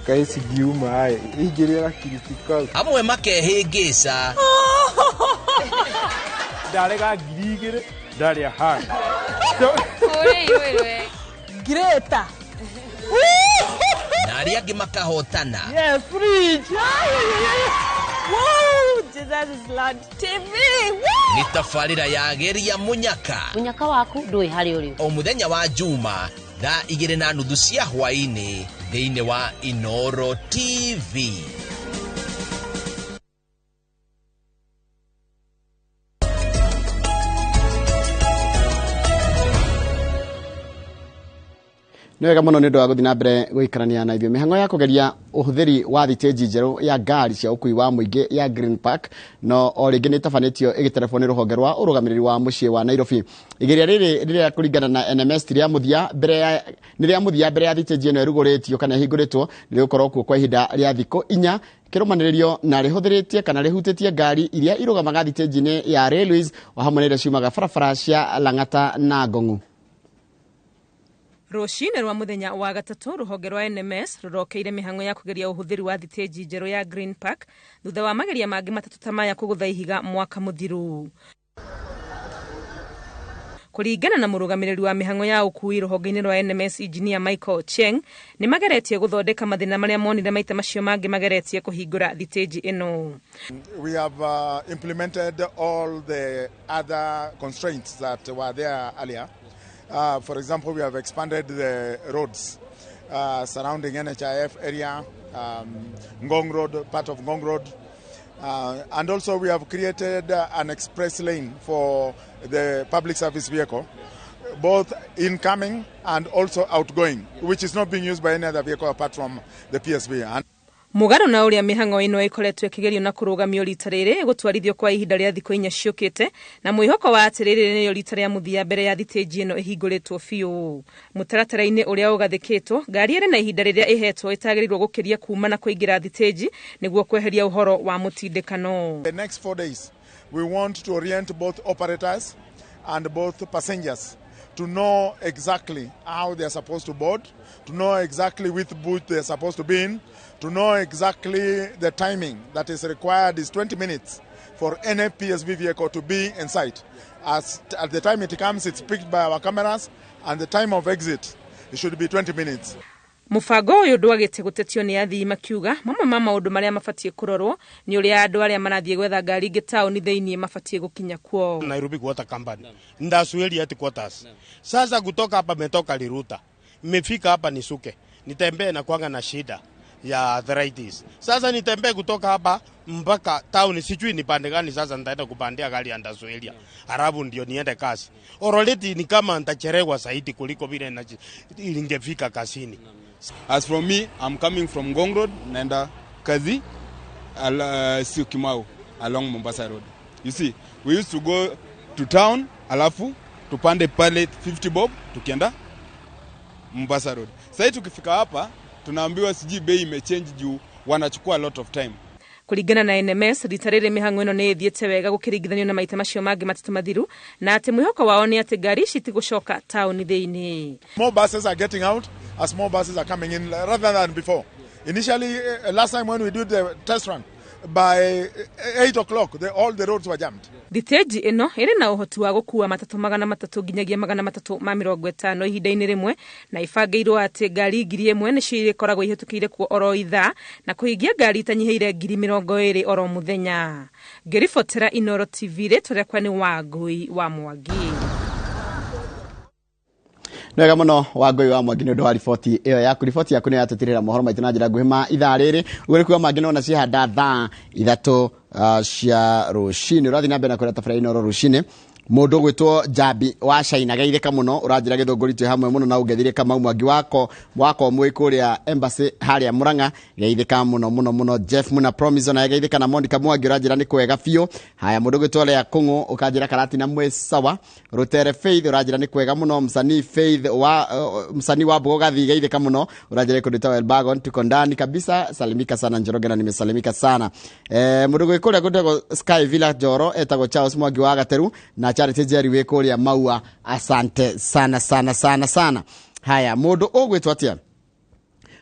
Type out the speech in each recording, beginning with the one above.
kaisi giuma haya igirira kirifika amwe makehengesa dalega girigire daria ha Ore Greta nari agi makahotana. Yes, fridge. Wow, Jesus is Lord TV. Ni tafarira ya geri ya munyaka waku ndui hari uri o muthenya wa juma thaa 2:30 cia hwaini thiini wa Inooro TV. Nwega muno ni ndo wa guthina mbere guikarania na ithio mihango ya kugeria uhuthiri wa thiteji njeru ya ngari cia ukui wa muingi ya Green Park no o ringi ni tafanitio igitelefoni ruhonge rwa urugamiriri wa mucii wa Nairobi. Igeria riri kuringana na NMS tiria muthia mbere ya thiteji eno eruguritio kana hinguritwo ni gukorwo kuo kwa ihinda ria thiko 4 kirumanirio na rihuthiritie kana rihutitie ngari iria irugamaga thiteji-ini ya Railways o hamwe na iria ciumaga barabara cia Lang'ata na Ngong'u. Roshine rwa muthenya wa gatatu ruhonge rwa NMS rurokeire mihango ya kugeria uhuthiri wa thiteji njeru ya Green Park thutha wa mageria mangi matatu tamaya kugutha ihiga mwaka muthiru. Kuringana na murugamiriri wa mihango ya ukui ruhonge-ini rwa NMS engineer Michael Cheng ni mageretie guthondeka mathina maria monire maita macio mangi mageretie kuhingura thiteji eno. We have implemented all the other constraints that were there earlier. For example, we have expanded the roads surrounding NHIF area, Ngong Road, part of Ngong Road. And also we have created an express lane for the public service vehicle, both incoming and also outgoing, which is not being used by any other vehicle apart from the PSV. Mugaro na uria mihango ino ikoretwe kigerio na kurugamio rita riri gutwarithio kwa ihinda ria thikũ 4 ciukite na mwihoko wa atiriri niyo rita ria muthia mbere ya thiteji ino ihinguritwo fiu. Mutaratara-ini uria ugathikitwo ngari iri na ihinda riria ihetwo itagirirwo gukiria kuma na kuingira thiteji niguo kweheria uhoro wa mutindikano. The next 4 days we want to orient both operators and both passengers to know exactly how they are supposed to board, to know exactly which booth they are supposed to be in, to know exactly the timing that is required is 20 minutes for any PSV vehicle to be in sight. At the time it comes, it's picked by our cameras, and the time of exit, it should be 20 minutes. Mufango uyu ndwagite gutetio ni athii makiuga mama maundu maria mafatie kurorwo ni uria andu aria marathie gwetha ngari ingi tauni thiini mafatie gukinya kuo. Nairobi Water Company ndasueli at quarters. Sasa kutoka hapa metoka Liruta, nimefika hapa nisuke, nitembee na kuanga na shida ya arthritis. Sasa nitembee kutoka hapa mpaka town, sijui nipande gani. Sasa nitaenda kupandia gari ya ndasuelia halafu ndio niende kazi. Already ni kama nitachelewa zaidi kuliko vile ningefika kazini. As from me, I'm coming from Ngong Road, naenda kazi Syokimau along Mombasa Road. You see, we used to go to town, alafu tupande pale 50 bob tukienda Mombasa Road. Sasa tukifika hapa tunaambiwa siji bei imechange juu wanachukua a lot of time. Kuringana na NMS ritarire mihango ino ni thiete wega gukiringithanio na maita macio mangi matatu mathiru na ati mwihoko wao ni ati ngari ici tigushoka town thiini. More buses are getting out as more buses are coming in rather than before. Initially, last time when we did the test run, by 8 o'clock, all the roads were jammed. Thiteji ino iri na uhoti wa gukua matatu 300 nginyagia 350 ihinda-ini rimwe na ibangeirwo ati ngari 1,000 nicio irikoragwo ihetukire kuo oro ithaa na kuhingia ngari itanyiheire 20,000 oro muthenya. Ngiribotera Inooro TV ritore kwa ni Wangui wa Mwangi. Nwega muno Wangui wa Mwangi ndo wa ripoti iyo yaku. Ripoti yaku ni yatutirira mohoro maitu na njira nguhima ithaa riri ugere kuwa mangi no na cihanda thaa 3 cia rucini. Urathi na mbere na kwenda tafara Inooro rucini. Mundu gwitwo Jabi wa China gaitheka muno uranjira githungurite hamwe muno na ugethire mau Mwangi wako mwikuria embassy haria Murang'a gaitheka muno Jeff Muna Promise na gaitheka na Monica Mwangi uranjira ni kwega fio. Haya mundu gwitwo ya Kungu ukanjira karati na mwe sawa. Rutere Faith uranjira ni kwega muno. Msanii Faith wa msanii wa Bogo gathi gaitheka muno uranjira kudita Elbagon tuko ndani kabisa. Salimika sana Njoroge na nimesalimika sana. Mundu gwikuria gutego Sky Villa Joro etago Charles Mwangi wa Gateru na Charity Jerry wekuria maua. Asante sana. Haya mundu ogwetwa atia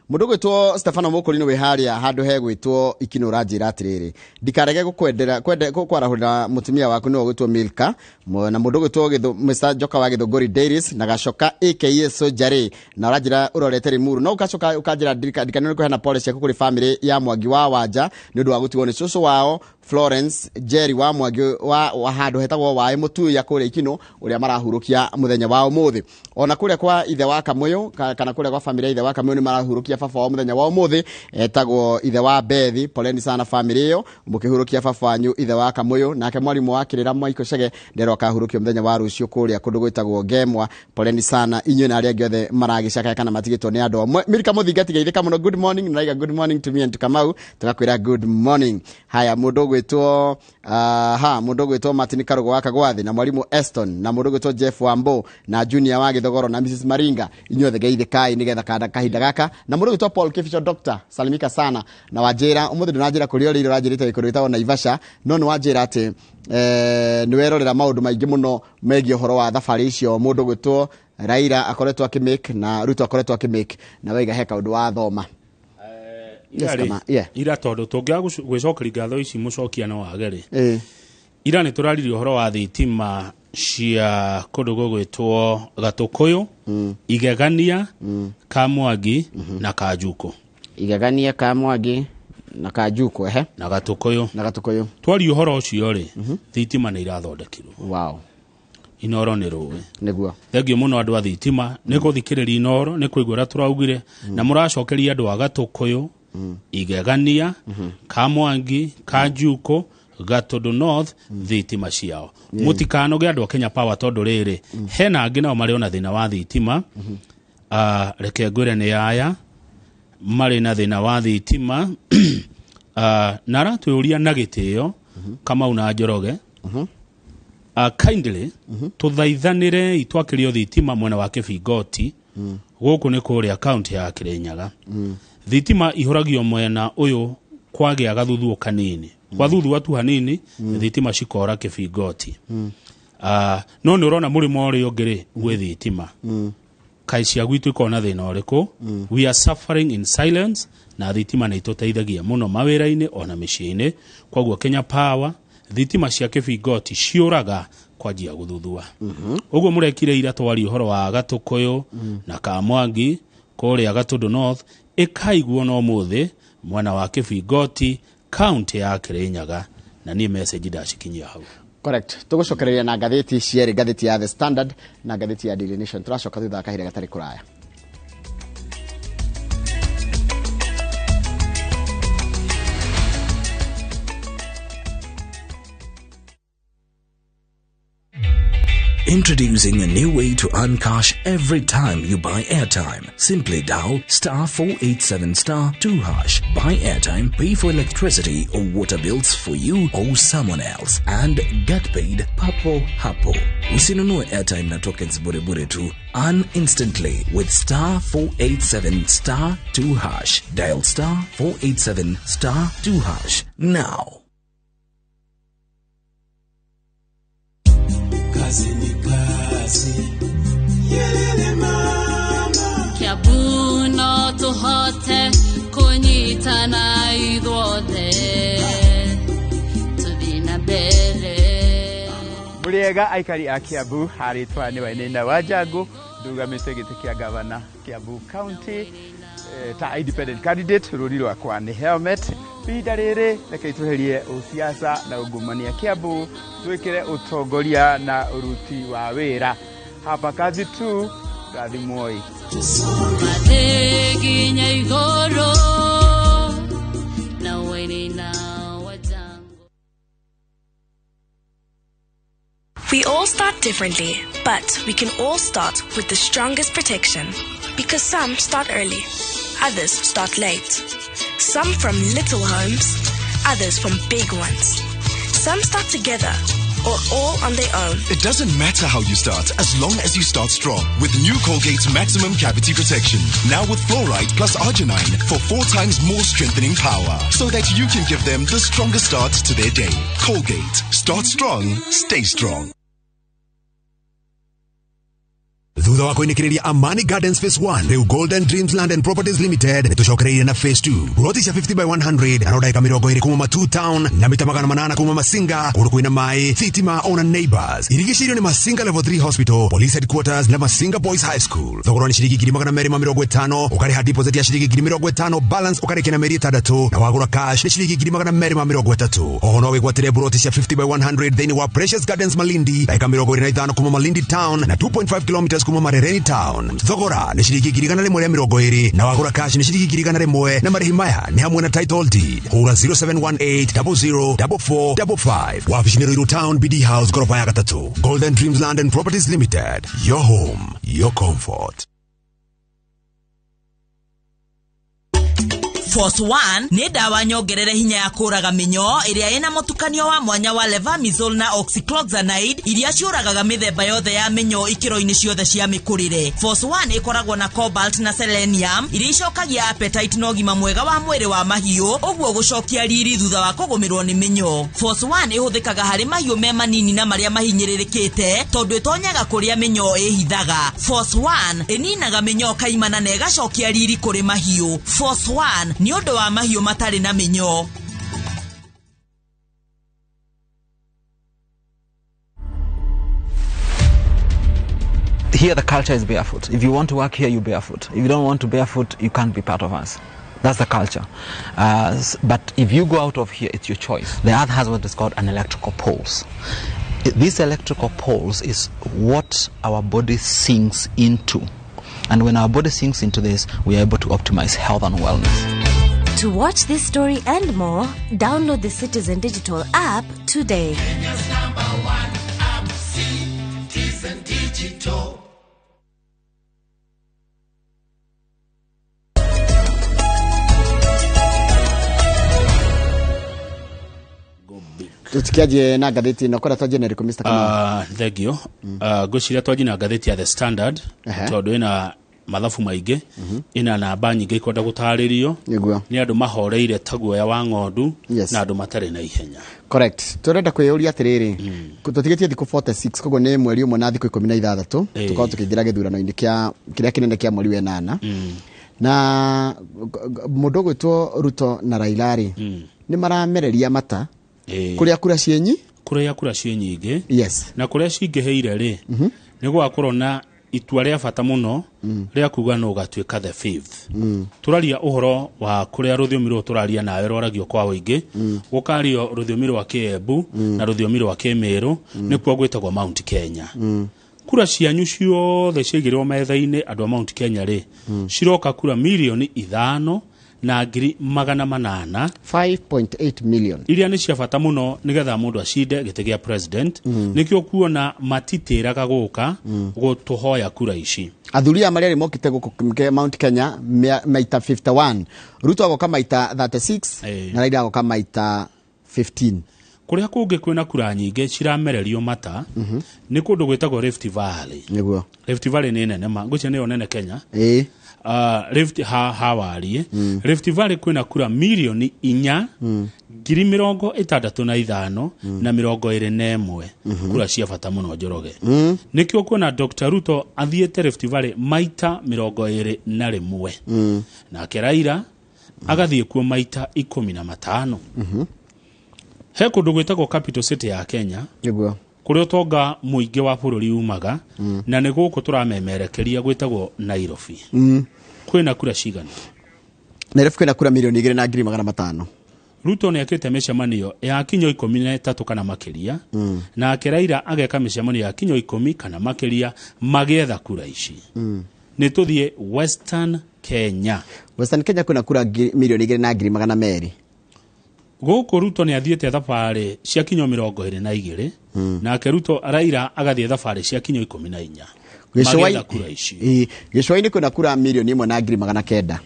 mundu gwitwo Stefano Mukurino we haria handu he gwitwo ikinura njira atiriri ndikarege gukwendera kwarahurira mutumia waku no gwitwo Milka na mundu gwitwo Mr Joka wa Githunguri Dairies na gacoka aka Sojari na urajira urorete Rimuru no ukacoka ukajira ndikanene kuhana policy yaku kuri family ya Mwangi wa Wanja ni undu wa gutigwo ni cucu wao Florence Jerry wa Mwangi wa handu hetagwo wae mutu ya kure ikino uria marahurukia muthenya wa umuthi ona kure kwa ithe wa Kamuyu kana kure kwa family ithe wa Kamuyu ni marahurukia baba wa muthenya wa umuthi etagwo ithe wa Bethi poleni sana family iyo mukihurukia baba wanyu ithe wa Kamuyu nake mwalimu wa kirira Michael Chege ndero kahurukia muthenya wa rucio kuria kundu gwitagwo Gemwa poleni sana inyu na aria giothe maragicaka kana matigitwo ni andu Milka muthingati geithika muno good morning na good morning to me and to Kamau tugakwira good morning haya mundu gwitwo mundu gwitwo Martin Karugo wa Kagwathi na mwalimu Eston na mundu gwitwo Jeff Wambo na Junior wa Githogoro na Mrs Maringa inyuothe geithikai nigetha kahinda gaka na mundu gwitwo Paul Kificho Doctor salimika sana na wajira umuthi ndunajira kurio riro rajirite ikurita na Ivasha no ni wajira ati ni werorera maundu maingi muno megie horo wa thabari icio mundu gwitwo Raila akoretwo akimake na Ruto akoretwo akimake na waiga heka undu wa thoma ira tondu tungia gwicokeri ngatho ici mucokiano wagere ira ni turaririe horo wa thitima cia kundu gugwitwo Gatukuyu Igegania Kamwangi na Kajuko Igegania Kamwangi na Kajuko na Gatukuyu twari horo ucio ri thitima ni irathondekirwo wow Inooro ni ruwe niguo thengio muno andu a thitima ni kuthikiriria Inooro ni kuigura turaugire na muracokeria andu a Gatukuyu Igegania Kamwangi Kajuko Gatodo North thitima ciao mutikanoge andu a Kenya Power tondu riri hena angi nao mari ona thina wa thitima reke ngwire ni aya mari na thina wa thitima na ratwiuria na gitio kama una Njoroge kindly tuthaithanire itwakirio thitima mwena wa Kibingoti guku ni kuri account ya Kirinyaga thitima ihoragio mwena uyu kwagia gathuthu kanini kwa thuthu atu hanini thitima cikora Kibingoti no ni urona murimo uri ongere gwe thitima kaisia gwitu ikona thina uriku we are suffering in silence na thitima ni tuteithagia muno mawira-ini ona micini kwaguo Kenya Power thitima cia Kibingoti ciuraga kwajia guthuthua uguo murekire ira twari uhoro wa Gatukuyu na Kamwangi kuria Gatodo North ikaiguo no muthi mwana wa Kibingoti county ya Kirinyaga na ni message ndacikinyia hau correct tugucokereria na gatheti cieri gatheti ya The Standard na gatheti ya Daily Nation turacoka thutha kahira gatari kuraya Introducing a new way to earn cash every time you buy airtime. Simply dial *487*2#. Buy airtime, pay for electricity or water bills for you or someone else, and get paid papo hapo. Usinunue airtime na tokens bure tu. Earn instantly with *487*2#. Dial *487*2# now. Kiambu no tuhote kunyitana ithuothe tuthii na mbere muriega aikari a Kiambu haritwa ni Wainaina wa Njangu ndugamite giti kia gavana Kiambu County ta independent candidate ruri rwakwa ni helmet pinda riri reke ituherie usiasa na ungumania Kiambu twikire utongoria na uruti wa wira hapa kazi tu rathimoi matheginya igoro na Wainaina wa Njangu. We all start differently, but we can all start with the strongest protection. Because some start early, others start late. Some from little homes, others from big ones. Some start together, or all on their own. It doesn't matter how you start, as long as you start strong. With new Colgate Maximum Cavity Protection. Now with fluoride plus arginine for 4 times more strengthening power. So that you can give them the strongest start to their day. Colgate. Start strong, stay strong. thutha wa kuinikiria Amani Gardens Phase 1 riu Golden Dreams Land and Properties Limited nitucokereirie na Phase 2 ploti cia 50 by 100 na ndaika 20 kuma Matu Town na mita 800 kuma Masinga kundu kwina mai thitima ona neighbors irigicirio ni Masinga Level 3 Hospital Police Headquarters na Masinga Boys High School thogora ni ciringi 250 ukariha deposit ya ciringi 50 balance ukarikina meri 3 na wagura cash ni ciringi 230 oho no wigwatire ploti cia 50 by 100 thini wa Precious Gardens Malindi ndaika 25 kuma Malindi Town na 2.5 kilometers kuma Marereni Town thogora ni ciringi 120 na wagura cash ni ciringi 100 na marihi maya ni hamwe na title deed hura 0718004455 wabicinero Iru Town BD House gorofa ya 3 Golden Dreams Land and Properties Limited, your home, your comfort. Force 1 ni dawa nyongerere hinya ya kuraga minyo iria ina mutukanio wa mwanya wa levamisole na oxycloxanide iria ciuragaga mithemba yothe ya minyo ikiro-ini ciothe cia mikurire. Force 1 ikoragwo na cobalt na selenium iria icokagia appetite na ũgima mwega wa mwĩrĩ wa mahiũ ũguo gũcokia riri thutha wa kũgũmĩrwo nĩ minyo. Force 1 ihũthĩkaga harĩ mahiũ me manini na marĩa mahinyĩrĩrĩkĩte tondũ itonyaga kũrĩa minyo ĩhithaga. Force 1 ininaga minyo kaimana na ĩgacokia riri kũrĩ mahiũ. Force 1 ni ũndũ wa mahiũ matarĩ na minyo. Here the culture is barefoot. If you want to work here, you barefoot. If you don't want to barefoot, you can't be part of us. That's the culture. But if you go out of here, it's your choice. The earth has what is called an electrical pulse. This electrical pulse is what our body sinks into. And when our body sinks into this, we are able to optimize health and wellness. To watch this story and more, download the Citizen Digital app today. Kenya's #1 app, Citizen Digital. Tukiaje na gatheti na kora twaje na rekomista kama thegio ngociria twaje na gatheti ya The Standard tondu ina mathabu maingi ina namba nyingi ikwenda gutaririo ni andu mahoreire taguoya wa ng'ondu na andu matari na ihenya. Correct. Turenda kwiyuria atiriri tutigetie thiku 46 kogo ni mweri umwe na thiku 16 tukao tukigira githurano indi kia kiria kinene kia mweri wa 8 na mundu gwitwo Ruto na Railari ni maramereria mata kuria kura cienyi kuria kura cienyi yes na kuria cingiheire ri ni gwakorwo na itua ria bata muno ria kuga no gatuika the fifth turaria uhoro wa kuria ruthiomi ru turaria nawe roragio kwa wingi gukario ruthiomi rwa Kiembu na ruthiomi rwa Kimiru ni kuo gwitagwo Mount Kenya kura cianyu ciothe ciigirwo metha-ini andu a Mount Kenya ri ciroka kura milioni 5 na ngiri 800 5.8 million iria ni cia bata muno nigetha mundu acinde gite gia president nikio kuona matitiraga guka gutuhoya kura ici athuria maria ri mokite guku Mount Kenya maita 51 Ruto agoka maita 36 na Raila agoka maita 15 kuria kungi kwina kura nyingi ciramererio mata ni kundu gwitagwo Rift Valley niguo Rift Valley ni nene ma ngucia ni nene Kenya Rift hawarie Rift Valley kwina kura milioni 4 ngiri 65 na 21 kura cia bata muno Njoroge nikio kuona Dr. Ruto athiete Rift Valley maita 21 na Raila agathie kuo maita 15 he kundu gwitagwo capital city ya Kenya niguo kuria utonga muingi wa bururi umaga na ni guku turamemerekeria gwitagwo Nairobi kwina kura cigana Nairobi kwina kura milioni 2.5 Ruto ni akite micemanio ya kinyo 13 kana makiria na Raila ageka micemanio ya kinyo 10 kana makiria magetha kura ici ni tuthie Western Kenya kwina kura milioni 2.2 guku Ruto ni athiete thabari cia kinyo 22 na Ruto Raila agathie thabari cia kinyo 14 magetha kura ici Gicwai-ini kwina kura milioni 1.9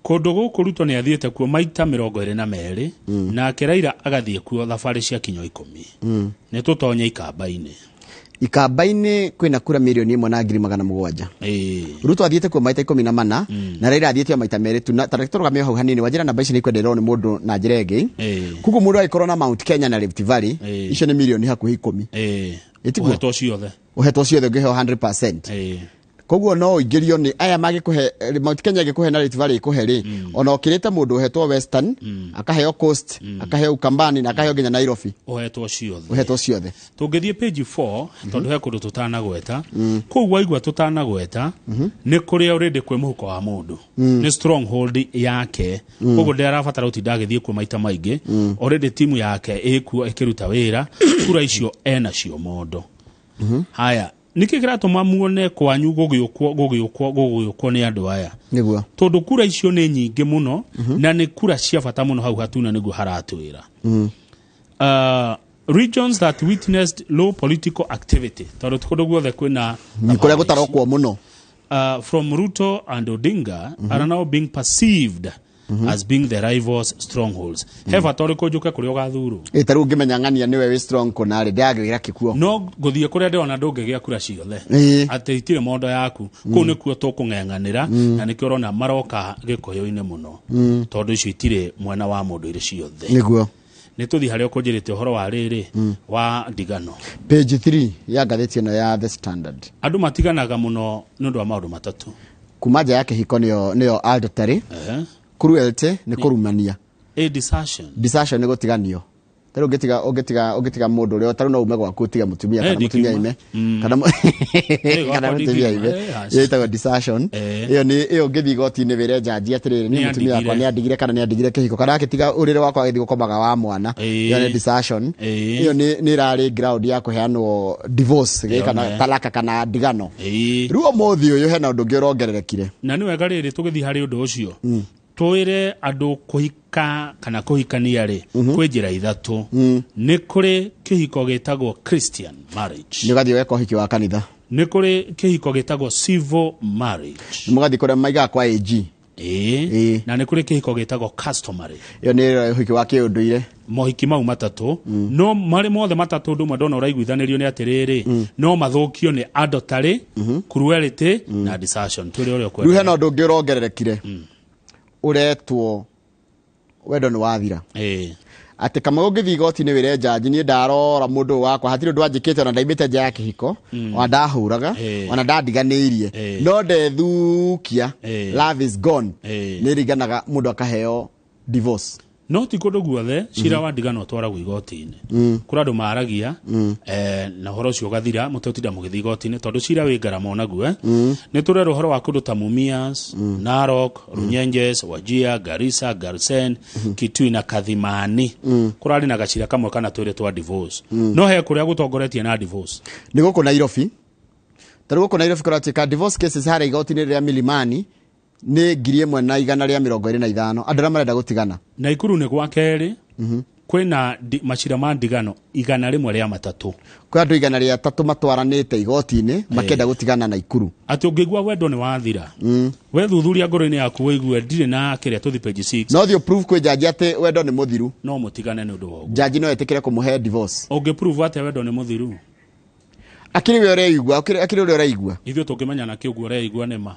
kundu guku Ruto ni athiete kuo maita 22 na Raila agathie kuo thabari cia kinyo 10 ni tutonya ikamba-ini kwina kura milioni 1.7 Ruto athiete kuo maita 14 na Raila athiete maita 2 na tarektorga me hau hanini wajira namba ici ni kwenderwo ni mundu na njirege kugu mundu aikorwo na Mount Kenya na Rift Valley icio ni milioni hakuhi 10 uheto ciothe ngiheo 100% koguo no ingirio ni aya magikuhe Mount Kenya gikuhe na rate valley kuhe ri ona okirite mundu uhetwo Western akaheo Coast akaheo Ukambani na akaheo nginya Nairobi uhetwo ciothe tungithie page 4 tondu he kundu tutanagweta kou waigua tutanagweta ni kuria already kwe muhuko wa mundu ni stronghold yake koguo ndarabatara utinda agithie kwa maita maingi already timu yake ikuo ikiruta wira kura icio ena cio mondo haya niki kiratuma muone kwanyu gugiukwo ni andu aya niguo tondu kura icio ni nyingi muno na ni kura cia bata muno hau hatuna niguo haratwira regions that witnessed low political activity tondu tukundu guothe kwina kuria gutarokwo muno from Ruto and Odinga are now being perceived as being the rivals strongholds. Heva toriko juke kuri ogathuru. Itaru ngimenya ngania niwe we strong kunari ndiagira kikuo. No guthie kuria ndiona ndungigia kura ciothe. Ate itire mondo yaku. Ku ni kuo tukung'eng'anira na nikio rona maroka gikoyo-ine muno. Tondu icio itire mwena wa mundu ire ciothe. Niguo. Nituthi haria ukonjirite uhoro wa riri wa ndigano. Page 3 ya gatheti ino ya The Standard. Andu matiganaga muno nundu wa maundu matatu. Kumaja yake hiko niyo adultery. Cruelty ni kurumania. Desertion ni gutiganio. Tero ugetiga mundu uri taru no ume gwa kutiga mutumia kana mutumia ime kana mutumia ime yetagwo desertion iyo ngithi goti ni wire jaji atiriri ni mutumia kwa ni andigire kana ni andigire kihiko kana akitiga urire wakwa agithii gukomaga wa mwana iyo ni desertion iyo ni rari ground ya kuheanwo divorce kana talaka kana ndigano ruo mothi uyu hena undu ngi urongererekire na ni wega riri tugithi hari undu ucio twire andu kuhika kana kuhikania ri kwi njira ithatu ni kuri kihiko gitagwo Christian marriage ni gathi weka hiki wa kanitha ni kuri kihiko gitagwo civil marriage ni mugathi kuri maiga kwa AG na ni kuri kihiko gitagwo customary yo ni hiki wa kiunduire mohiki mau matatu no mari mothe matatu ndu madona uraiguithanirio ni atiriri no mathukio ni adultery cruelty na desertion twire uri okwe ruhe no ndungi urongererekire uretwo wendo ni wathira ati kama ungithi goti ni wire jaji ni ndarora mundu wakwa hatire ndu anjikite na ndaimite nja ya kihiko ona ndahuraga ona ndandiganiirie no ndethukia love is gone ni riganaga mundu akaheo divorce no ti kundu guothe cira wa ndigano twaragwo igoti-ini kuri andu maragia na horo cio gathira mutotinda mugithi igoti-ini tondu cira wi ngarama naguo ni turero horo wa kundu ta Mumias Narok Runyenjes Wajir Garissa Garsen Kitui na Kathimani kurari na gacira kamwe kana twire twa divorce no he kuria gutongoretie na divorce ni guku Nairobi tarugo ku Nairobi kuratika divorce cases hari igoti-ini ria Milimani ni 1,125 andara marenda gutigana na Ikuru ni gwa keri kwina macira ma ndigano 100 ria matatu kwa andu 103 matwaranite igoti-ini makenda gutigana na Ikuru ati ungigwa wendo ni wathira we thuthuria ngoro-ini yaku wigue ndire na kiria tuthi page 6 no thio proof kwi jaji ati wendo ni muthiru no mutigane ni undu wa jaji no etikire kumuhe divorce ungi prove ati wendo ni muthiru akiri we ureigua akiri uri ureigua ithio tungimenya na kiugo ureigua nema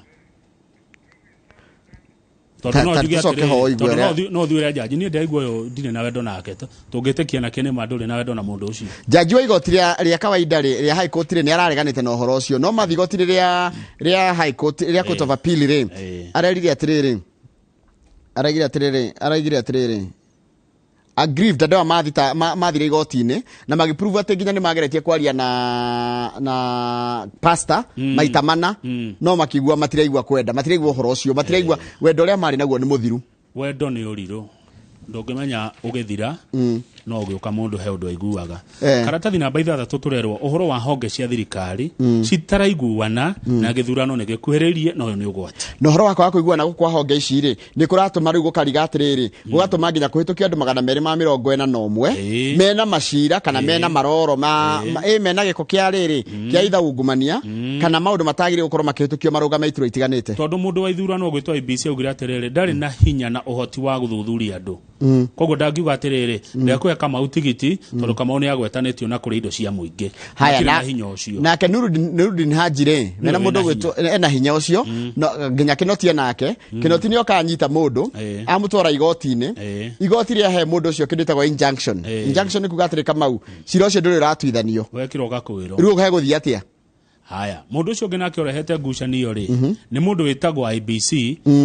no thiure jaji ni ndaigua yo ndine na wendo nake tungitekia na kene manduri na wendo na mundu ucio jaji wa igoti ria kawaida ria high court ri ni arareganite na uhoro ucio no mathigoti ria high court ria court of appeal ri arerire atiriri aggrieved adawa mathire igoti-ini na magiprove ati nginya ni mageretie kwaria na pastor maita mana no makigua matiraigua kwenda matiraigua uhoro ucio matiraigua wendo ria mari naguo ni muthiru wendo ni uriru ndungimenya ugithira no ugiuka mundu he undu aiguaga karatathi namba 6 turerwo uhoro wa honge cia thirikari citaraiguana na githurano ni gikuhiririe no ni ugwati no uhoro wakwa kuiguana gukwa honge ici ri ni kuratuma riu gukariga atiriri gugatuma nginya kuhitukia andu 241 mena macira kana mena maroro mena giko kia riri kia itha ungumania kana maundu matagire gukorwo makihitukio marugama ituro itiganite tondu mundu wa ithurano ugitwa IBC ugira atiriri ndari na hinya na uhoti wa guthuthuria andu koguo ndangiuga atiriri ndekuya kama utigiti tondu kama ni agwetanitio na kuri indo cia muingi haya nake Nurudin Hajire mena mundu gwetwo ena hinya ucio nginya kinotie nake kinoti ni okanyita mundu amutwara igoti-ini igoti ria he mundu ucio kinditagwo injunction ni kuga atiri Kamau cira ucio nduri ratuithanio wekiro gakwiro riu he guthia atia haya mundu ucio nginake urehete ngucanio ri ni mundu witagwo IBC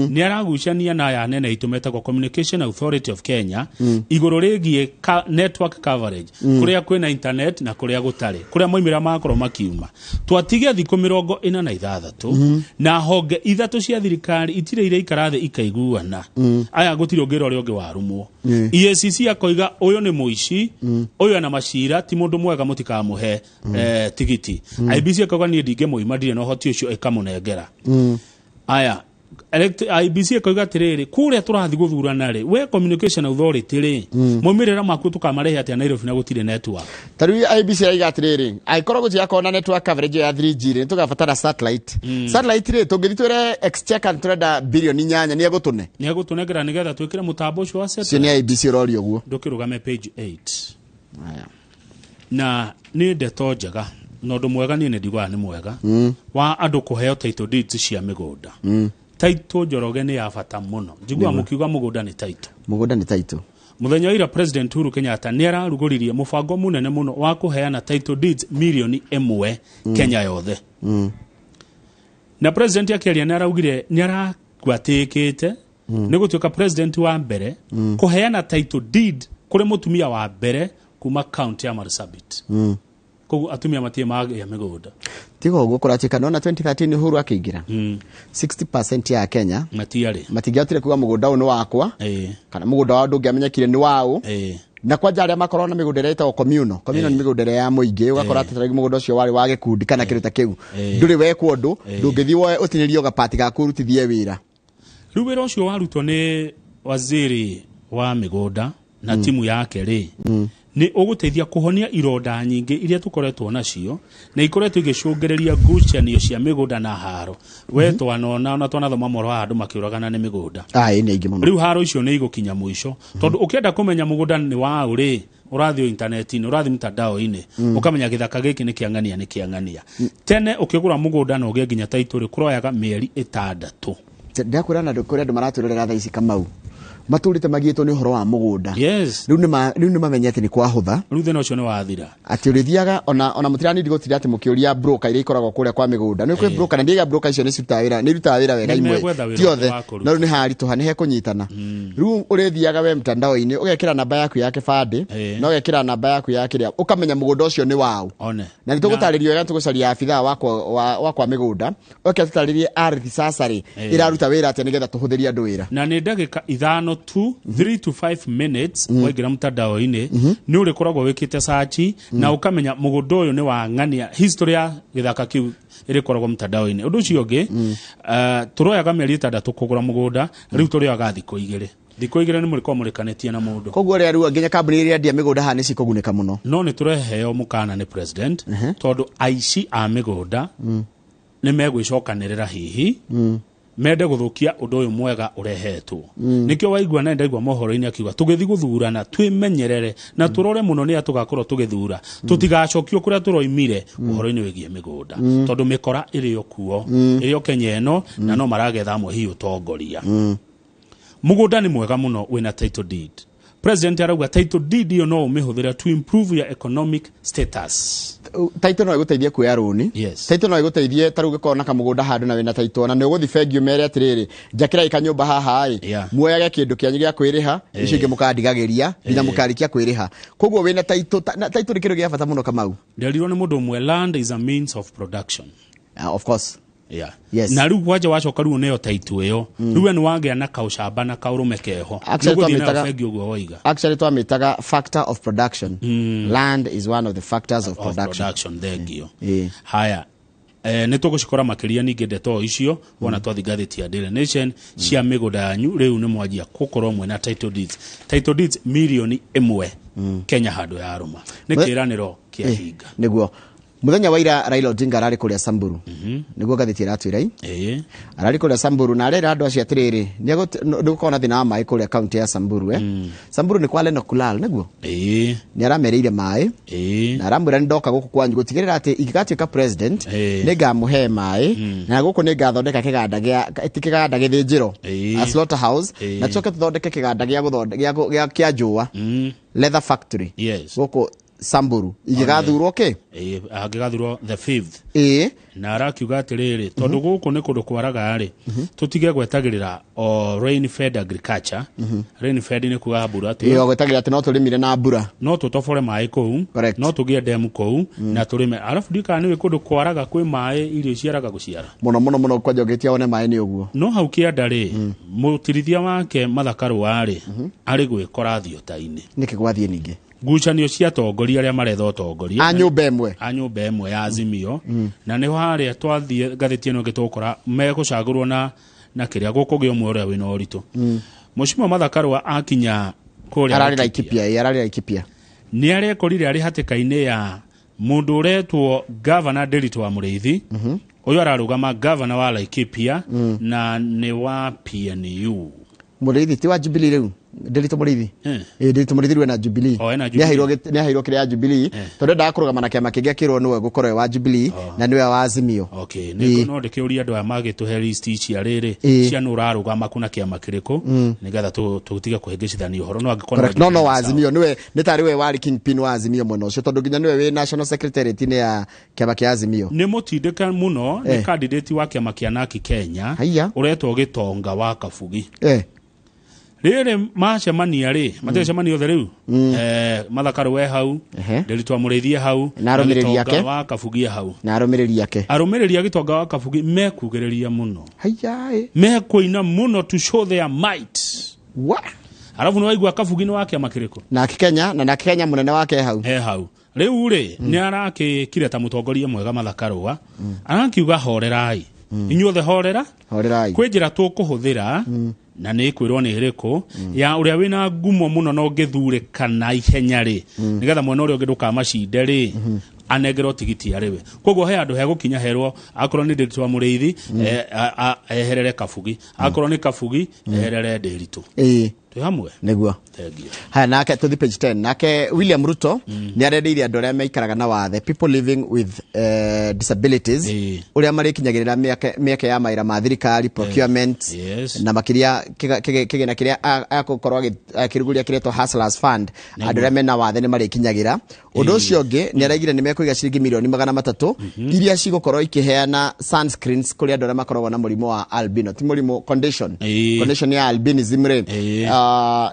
ni aragucania na ya nene itumetagwo Communication Authority of Kenya iguru rigie network coverage kuria kwina internet na kuria gutari kuria moimira makoro makiuma twatige thiku 46 na honge ithatu cia thirikari itire ire ikarathe ikaiguana aya gutire ongero ri onge warumwo EACC akoiga uyu ni muici uyu ana macira ti mundu mwega mutikamuhe tigiti IBC akoiga ni ndinge muima ndire no hoti ucio ekamunengera aya IBC akoiga atiriri kuria turathi guthurana ri we Communication Authority ri momirira maku tukamarehe atia Nairobi na gutire network tari IBC aiga atiriri aikoro gutia kona network coverage ya 3G ri tugabatara satellite satellite ri tungithitwire exchequer turenda bilioni 8 ni agutunegera nigetha twikire mutambo ucio wa satellite ni IBC rori oguo ndukirugame page 8 aya na ni ndeto njega nondu mwega ni ndigwa ni mwega wa andu kuheo title deeds cia migunda title Njoroge ni ya bata muno njigua mukiuga mugunda ni title muthenya ira President Uhuru Kenyatta ni araruguririe mubango munene muno wa kuheana title deeds milioni 1 Kenya yothe na president akiaria ni araugire ni aragwatikite ni gutuika president wa mbere kuheana title deed kuri mutumia wa mbere kuma county ya Marsabit kogu atumia matie mage ya migunda tigo uguo kurachika nona 2013 Uhuru akiingira 60% ya Kenya matigiatire kuga mugunda uno wakwa kana mugunda wa ndungi amenyekire ni wao na kwa jari makoro na migunda reta communal ni migunda ya muingi ugakora ataragi mugunda ucio wari wa gikundi kana kiruta kiu nduri wekwo ndu ndungithio utinirio gapati ga kurutithie wira riu wira ucio warutwo ni waziri wa migunda na timu yake ri ni uguteithia kuhonia ironda nyingi iria tukoretwo nacio na ikoretwo igicungereria ngucanio cia migunda na haro wetu anona na twanathoma moro andu makiuragana ni migunda ni ingi muno riu haro icio ni igukinya muico tondu ukienda kumenya mugunda ni wa uri urathio internet-ini urathi mtandao-ini ukamenya githaka giki ni kiangania tene ukigura mugunda na ugie nginya title kuroyaga mieri 6 ndakwira na ndukuri andu maraturerera tha ici kamau maturite magieto ni horo wa mugunda riu ni mamenyete ni kwa hutha riu thina ucio ni wathira ati urithiaga ona mutirani ndigotira ati mukiuria broker iria ikoragwo kuria kwa migunda ni kwe broker na ndiga broker icio ni rutaga wira wega imwe tiothe no ni harituha ni hekunyitana riu urithiaga we mtandao-ini ugekira namba yaku ya kibandi no ugekira namba yaku ya kiria ukamenya mugunda ucio ni wao na nitugutaririo wega tugucaria afitha wakwa migunda uketutaririe ardhi sasa ri iraruta wira ati nigetha tuhuthiria andu wira na ni ndagika 5 to 3 to 5 minutes waingira mtandao-ini ni uri koragwo wikite search na ukamenya mugunda uyu ni wa ng'ania history ya githaka kiu iri koragwo mtandao-ini undu ucio ngi turoyaga mieri 6 kugura mugunda riu turiaga thiko igire ni muriko murikanetie na mundu koguo ria riu nginya kambuni iria ndia migunda ha ni cikuguneka muno no ni tureheo mukana ni president tondu aici a migunda ni megwicokanirira hihi mende guthukia undu uyu mwega urehetwo nikio waigua na ndaigua mohoro-ini akiuga tugithi guthurana twimenyerere na turore muno ni atugakorwo tugithura tutigacokio kuria turoimire uhoro-ini wigie migunda tondu mikora iri okuo iri Kenya eno na no maragetha amwe hi utongoria mugunda ni mwega muno wina title deed president arauga title deed yo no umihuthira to improve your economic status title no iguteithie kuya runi title no iguteithie taruge kona kamugunda handu na wina title na ni uguthi bengi umere atiriri njakira ikanyumba haha muoyage kindu kianyu gya kwiriha icio ingi mukandigagiria nginya mukarikia kwiriha koguo wina title ni kindu gya bata muno kamau nderirwo ni mundu umwe land is a means of production of course na riu waje wacoka riu neyo title iyo riu ni wagea na kaucamba na kaurume keho actually twamitaga factor of production land is one of the factors of production thengio haya ni tugucikora makiria ningi ndeto icio wona twathingathiti ya Daily Nation cia migunda yanyu riu ni mwajia gukorwo mwe na title deeds milioni 1 Kenya handu ya aruma ni kiraniro kia hinga niguo muthenya wa ira Raila Odinga arari kuria Samburu niguo gathiti ratwira arari kuria Samburu na arera andu acio atiriri nigukona thina wa mai kuria county ya Samburu Samburu ni kwale no kulal niguo ni aramereire mai na aramwira ndoka guku kwanyu gutigirira ati igigatuika president nigamuhe mai na guku nigathondeka kiganda githijiro a slaughterhouse na choke tuthondeke kiganda gya njua leather factory guku Samburu igigathurwo ke agigathurwo the 5th na arakiuga atiriri tondu guku ni kundu kwaraga ri tutige gwetagirira o rain fed agriculture rain fed ni kuga mbura ati gwetagirira ati no turimire na mbura no tutobore mai kou no tugie demu kou na turime arafu dika ni kundu kwaraga kwi mai irio ciaraga guciara muno kwajogetia one mai ni uguo no hau kianda ri mutirithia wake mathakaru wari ari gwikora thiotaini niki gwathie ningi ngucanio cia tongoria aria maretha tongoria a nyumba emwe ya Azimio na ni haria twathie gatheti eno gitokora megucagurwo na kiria guko gyo mwe uria wina uritu mushimo mathakarwa akinya kuria arari Laikipia ni arekorire ari hatikaine ya mundu uretwo governor Derito wa Mureithi uyu ararugama governor wa Laikipia na ni wa PNU Mureithi ti wa Jubilee riu Derito Mureithi Derito Mureithi we na Jubilee ni hairo kire ya Jubilee tondu ndakurugama na kiama kingi akirwo niwe gukorwe wa Jubilee na niwe wa Azimio ni no ndikeuria andu amagituhe list ici ariri cia nurarugama kuna kiama kiriko nigetha tutiga kuhingicithania uhoro no angikona no wa Azimio niwe nitari we wari kingpin wa Azimio muno cio tondu nginya niwe we national secretary ni ya kiama kia Azimio ni mutindika muno ni candidate wa kiama kia Naki Kenya uretwo Gitonga wa Kabugi rere macemania ri matecemania othe riu mathakaru we hau Derito wa Mureithi hau na arumiriri yake wa Kabugi hau na arumiriri yake arumiriri Gitonga wa Kabugi mekugeriria muno mekuina muno to show their might arafu ni waigua Kabugi ni wake amakiriko na Kenya munene wake hau riu ri ni arake kire ta mutongoria mwega mathakaru wa arakiuga horerai inyuothe horerai kwenjira tukuhuthira na ni kwirwo ni iriku ya uria wina ngumo muno no githure kana ihenya ri nigetha mwena uria ngiduka macinde ri anegero tigiti ariwe koguo he andu he gukinya herwo akorwo ni Derito wa Mureithi eherere Kabugi akorwo ni Kabugi eherere Derito tu hamwe neguo haya nake to the page 10 nake William Ruto ni arendeire andu aria meikaraga na wathe people living with disabilities uria marikinyagirira miaka ya maira ma thirikari procurement na makiria kigena kiria akokorwo akiruguria kireto Hustlers Fund andu aria mena wathe ni marikinyagira undu ucio ngi ni araigire ni mekuiga ciringi milioni 300 iria cigukorwo ikiheana sunscreens kuri andu aria makoragwo na murimo wa albino ti murimo condition ya albinism ri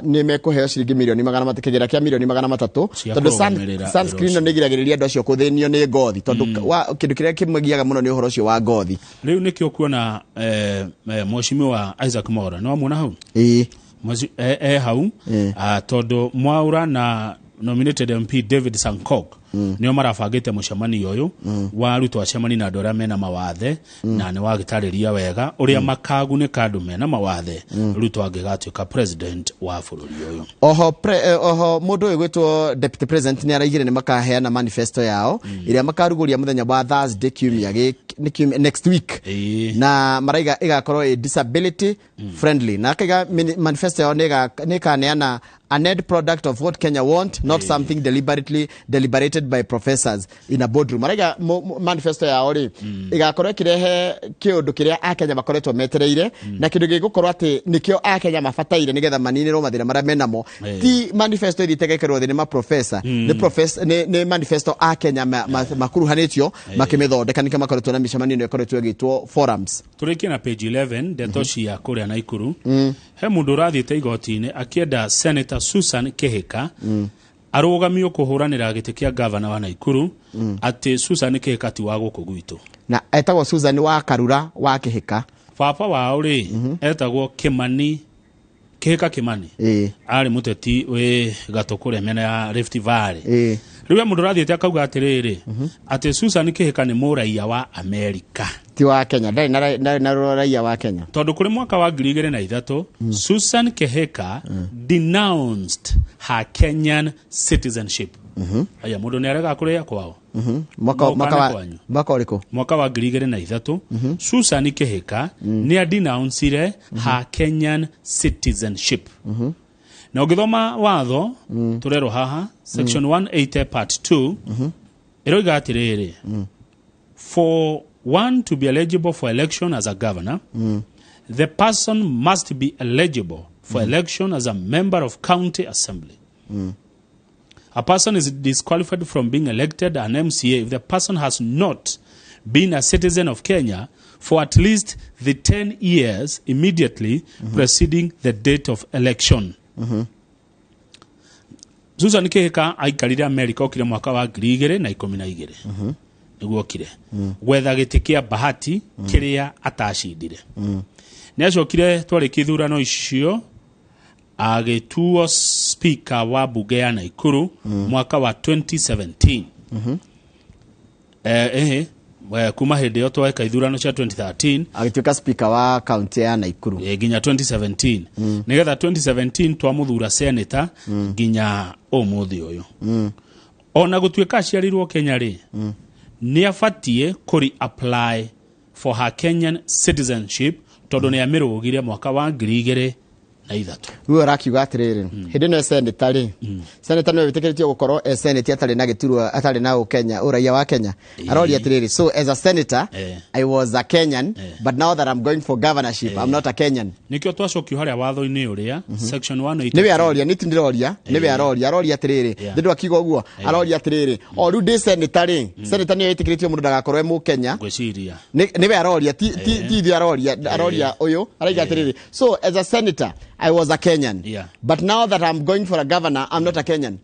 ni mekuheo ciringi milioni 300 kigera kia milioni 300 tondu sunscreen ni giragiriria andu acio kuthinio ni ngothi tondu kindu kiria kimwegiaga muno ni uhoro ucio wa ngothi riu nikio kuona mweshimi wa Isaac Mora no muona hau hau tondu Mwaura na nominated MP David Sankok nio marabangite mucemanio uyu wa Ruto acemani na andu aria mena mawathe na ni wagitariria wega uria makagunika andu mena mawathe Ruto angigatuika president wa bururi uyu oho mundu uyu gwitwo deputy president ni araigire ni makaheana manifesto yao iria makaruguria muthenya wa Thursday next week na maraiga igakorwo disability friendly na kaiga manifesto yao ni kaneana a net product of what Kenya want, not something deliberated by professors in a boardroom. Maraiga manifesto ya ori igakorwo kirehe kiundu kiria akenya makoretwo metereire na kindu gigukorwo ati nikio akenya mafataire nigetha maninirwo mathira maria menamo ti manifesto ithitegekerwo thi ni ma professor ni manifesto akenya makuruhanitio makimithondeka nikio makoretwo na micemanio ino ikoretwo igitwo forums. Turikia na page 11 ndetoci ya kuria Naikuru he mundu rathiite igoti-ini akienda Senator Susan Kihika arugamio kuhuranira giti kia governor wa Naikuru ati Susan Kihika ti wa guku gwitu na etagwo Susan wa Karura wa Kihika papa wao ri etagwo Kihika Kimani ari muteti we gatokuria mena ya Rift Valley riwe mundu rathiite akauga atiriri ati Susan Kihika ni muraia wa America ti wa Kenya ndai na raia wa Kenya tondu kuri mwaka wa 2003 Susan Kihika denounced her Kenyan citizenship aya mundu ni arega kuria kwao mwaka uriko mwaka wa 2003 Susan Kihika ni denounced her Kenyan citizenship na ugithoma watho turero haha section 180 part 2 iroiga atiriri for one to be eligible for election as a governor the person must be eligible for election as a member of county assembly A person is disqualified from being elected an MCA if the person has not been a citizen of Kenya for at least the 10 years immediately preceding the date of election. Susan Kehika aikarire America okire mwaka wa 2012. Niguo kire. Gwetha giti kia bahati kiria atacindire. Ni acokire twari kithurano icio agituo speaker wa bunge ya Naikuru mwaka wa 2017. Kuma hindi yo tweka ithurano cia 2013 agituika speaker wa county ya Naikuru ginya 2017 nigetha 2017 twamuthura senator ginya umuthi uyu ona gutuika aciarirwo Kenya ri ni afatie kuri apply for her Kenyan citizenship tondu ni amirugire mwaka wa 2003. Uwe rakiuga atiriri hindi no senator ri senator no witikiritio gukorwo senator atari na gituru atari na Kenya uraia wa Kenya arori atiriri so as a senator I was a Kenyan but now that I'm going for governorship I'm not a Kenyan. Nikio twacokio haria watho-ini uria section 180 niwe aroria nitindiroria niwe aroria atiriri ndio akiga uguo aroria atiriri o ru de senator ri senator ni yitikiritio mundu ndagakorwe mu Kenya gwiciria niwe aroria ti aroria uyu araiga atiriri so as a senator I was a Kenyan. But now that I'm going for a governor, I'm not a Kenyan.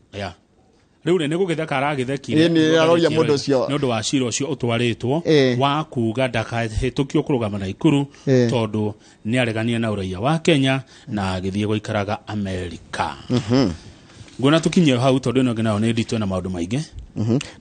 Riu ne gugitheka aragithekire ni aroria mundu ucio nundu wa cira ucio utwaritwo wa kuga ndakahitukio kurugama Naikuru tondu ni aregania na uraia wa Kenya na agithie guikaraga America. Ngona tukinye hau tondu no ngena one ndito na maundu maingi.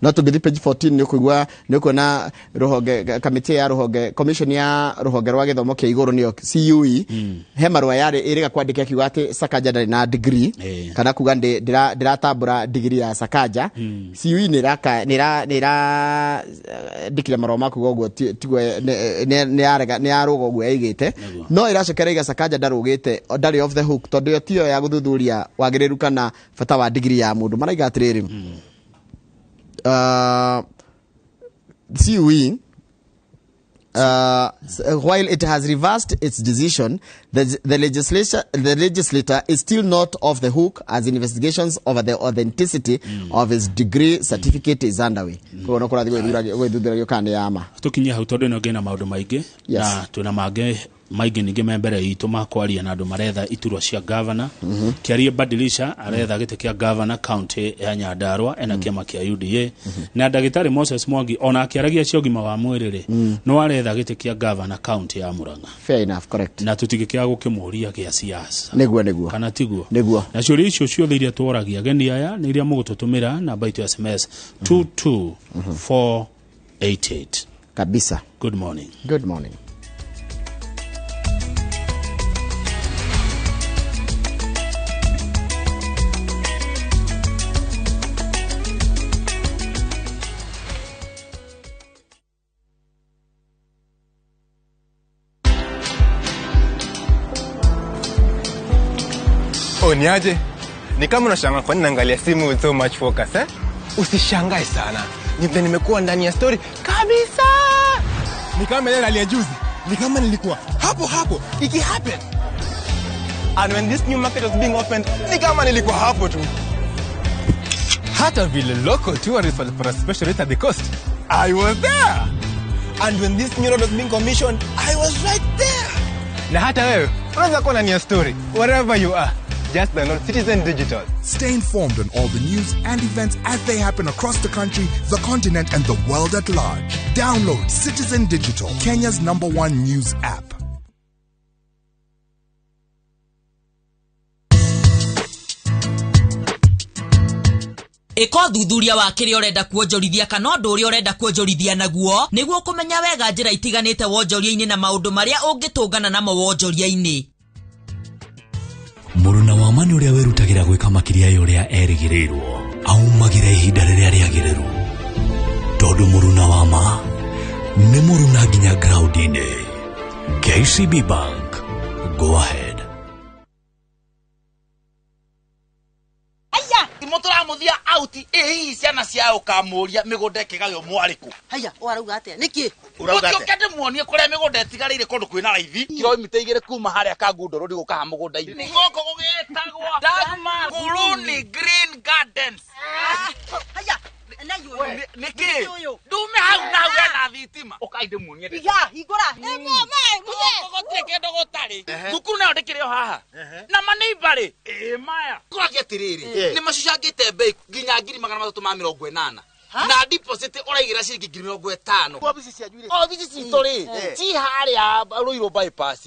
No tugithi page 14 ni kuigwa ni kuona ruhonge committee ya ruhonge commission ya ruhonge rwa githomo kia iguru niyo CUE he marua yari iriga kwandika kiuga ati Sakaja ndari na degree kana kuga ndiratambura degree ya Sakaja CUE nira dikira marua maku goguo tigwe ni aruga oguo yaigite no iracokera iga Sakaja ndarugite ndari of the hook tondu yo tiyo ya guthuthuria wagiriru kana fata wa degree ya mundu maraiga atiriri CUE while it has reversed its decision, the legislator is still not off the hook as investigations over the authenticity of his degree certificate is underway. Kuona kurathi gwithura yokane yama. Tukinya hau tondu no gena maundu maingi na tuna mange maingi ningi membere itu makwaria na andu maretha iturwa cia governor kiarie badilisha aretha gite kia governor county ya Nyandarua ena kiama kia UDA na ndagitari Moses Mwangi ona akiaragia cio gima wa mwirire no aretha gite kia governor county ya Murang'a. Fair enough, correct. Na tutigikia gukimuria kia siasa niguo kana tiguo na ciuri icio ciothe iria tworagia geni aya ni iria mugututumira na baitu SMS 22488 kabisa. Good morning. Niaje? Ni kama unashangaa kwa nini naangalia simu with so much focus Usishangae sana. Nimekuwa ndani ya story kabisa. Ni kama ile hali ya juzi. Ni kama nilikuwa hapo iki happen. And when this new market was being opened, ni kama nilikuwa hapo tu. Hata vile local tourists for a special rate at the coast, I was there. And when this new road was being commissioned, I was right there. Na hata wewe, unaweza kuwa ndani ya story wherever you are. Just download Citizen Digital. Stay informed on all the news and events as they happen across the country, the continent, and the world at large. Download Citizen Digital, Kenya's #1 news app. Iko thuthuria wa kiri urenda kuonjorithia kana undu uri urenda kuonjorithia naguo niguo kumenya wega njira itiganite wonjoria-ini na maundu maria ungitungana namo wonjoria-ini. Muruna wa mani uria werutagira gwika makiria yuria erigirirwo aumagira ihinda riria riagiriru tondu muruna wa ma ni muruna nginya ground-ini. KCB Bank, go ahead. Aya imotora muthia out hii ciana ciao kamuria migunda kigayo mwariku. Haya warauga atia niki urauga ukende muonie kuria migunda tigarire kundu kwina raithi kilomita 2 kuma haria Kagundo rodi gukaha mugunda ini. Ni goko gugitagwa Dagmar Guruni Green Gardens. kaide munie Iga igora gotire kendo gotari thukuru nayo ndikire o haha na maneighbor maya kuragia tiriri ni macucangite bei nginya 380 na deposit oraigira ciringi 50 ofisi cia juire ofisi citori ti haria Ruiru bypass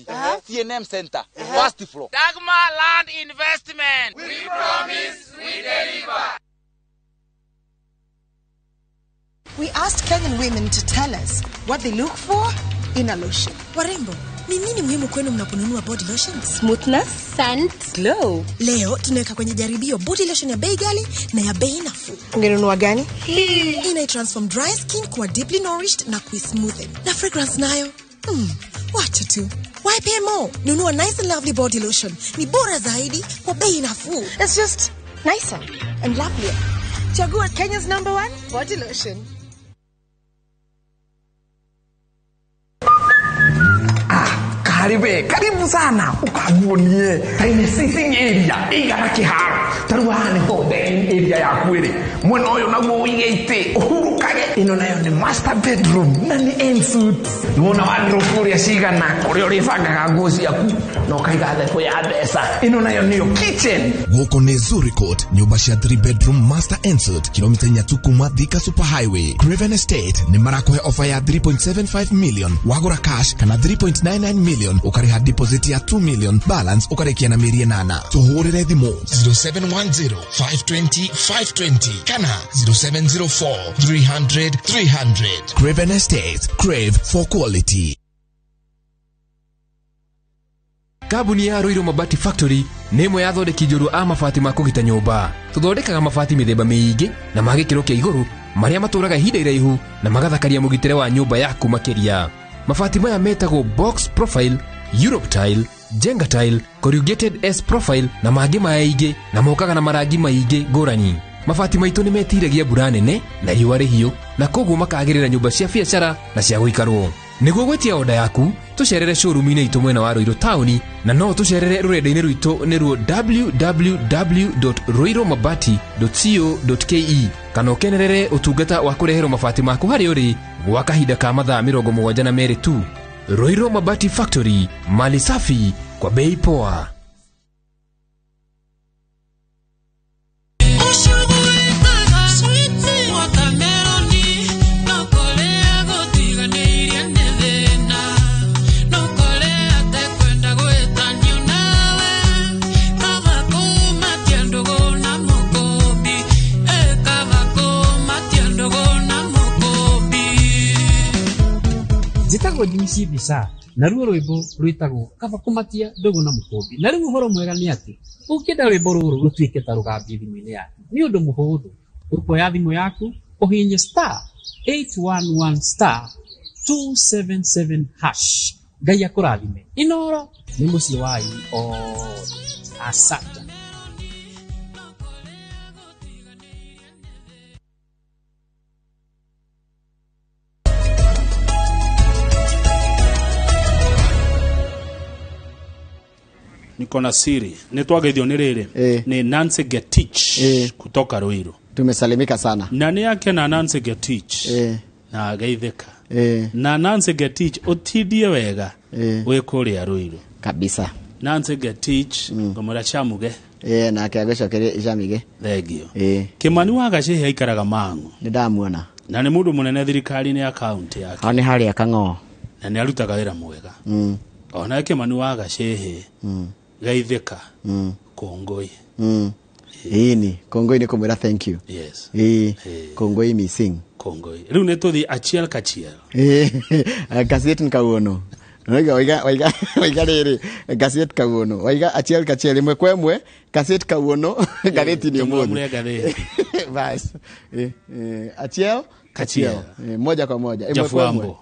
CNM center first floor Dagmar Land Investment we promise we deliver. We asked Kenyan women to tell us what they look for in a lotion. Warembo, ni nini muhimu kwenu mnaponunua body lotions? Smoothness, scent, glow. Leo tunaweka kwenye jaribio body lotion ya bei ghali na ya bei nafuu. Ungenunua gani? Ina transform dry skin kuwa deeply nourished na smoothen. Na fragrance nayo. Wacha tu. Why pay more? Nunua nice and lovely body lotion. Ni bora zaidi kwa bei nafuu. It's just nicer and lovelier. Chagua Kenya's #1 body lotion. Karibu sana ukaguonie taine sitting area igana kiharo taruhane to den area ya kwere mwena uyu naguo uigite uhurukage ino nayo ni master bedroom na ni ensuite wona wandro kuria cigana kuria uribangaga nguo ciaku na ukaiga theko ya mbeca ino nayo niyo kitchen guko ni Zuri Court nyumba cia 3 bedroom master ensuite kilomita 4 tu kuma Thika super highway. Craven Estate ni marakohe offer ya 3.75 million wagura cash kana 3.99 million ukariha deposit ya 2 million balance ukarikia na mieri 8 tuhurire thimo 0710 520 520 kana 0704 300 300. Craven Estate, crave for quality. Kambuni ya Ruiru Mabati Factory nĩ ĩmwe ya thondeki njũru a mabati ma kũgita nyũmba. Tũthondekaga mabati mĩthemba mĩingĩ na ma gĩkĩro kĩa igũrũ marĩa matũraga ihinda iraihu na magathakaria mũgitĩre wa nyũmba yaku makĩria. Mabati maya metagwo box profile, Europe tile, Jenga tile, corrugated S profile na mangĩ maingĩ na mokaga na marangi maingĩ ngũrani. Mabati maitũ nĩ metiragia mbura nene na riũa rĩhiũ na koguo makagĩrĩra nyũmba cia biacara na cia gũikarwo. Nĩguo gwetia oda yaku tucerere showroom-inĩ itũ mwena wa Ruiru town na no tucerere rũrenda-inĩ rwitũ nĩruo www.ruirumabati.co.ke kana ũkenerere ũtungata wa kũreherwo mabati maku harĩ ũrĩ gwa kahinda ka mathaa 72 tu. Ruiru Mabati Factory, mali safi kwa bei poa. Jitagwo Jimmy Bisa na ruo rwimbo rwitagwo kaba kumatia ndogo na mukombi na riu horo mwega ni ati ukenda rwimbo ruru rutwike ta rugambi thimu-ini yaku ni undu muhuthu ukuoya thimu yaku uhinye *811*277# Ngai akurathime. Inooro ni mucii wa asante. Niko na siri. Nitwageithio ni riri. Ni Nancy Getich kutoka Ruiru. Tumesalimika sana. Nani yake na Nancy Getich. Na ageitheka. Na Nancy Getich utidie wega. We kuria Ruiru. Kabisa. Nancy Getich ngomora chamuge. Na akiagocokere icamige. Thegio. Kimani wa Gacihi aikaraga Mangu. Nindamuona. Na ni mundu munene thirikari-ini ya county yake. Hani hari akang'o. Na ni arutaga wira mwega. Ona Kimani wa Gacihi. Gaitheka. Kongoi. Ini Kongoi ni kumwira thank you. Yes. Kongoi missing. Kongoi. Riu netuthi achiel kachiel. Gazeti nkauono. Waiga riri gazeti kauono. Waiga achiel kachiel imwe kwa imwe gazeti kauono gazeti ni moja. Bas. Achiel kachiel. Moja kwa moja. Imwe kwa imwe.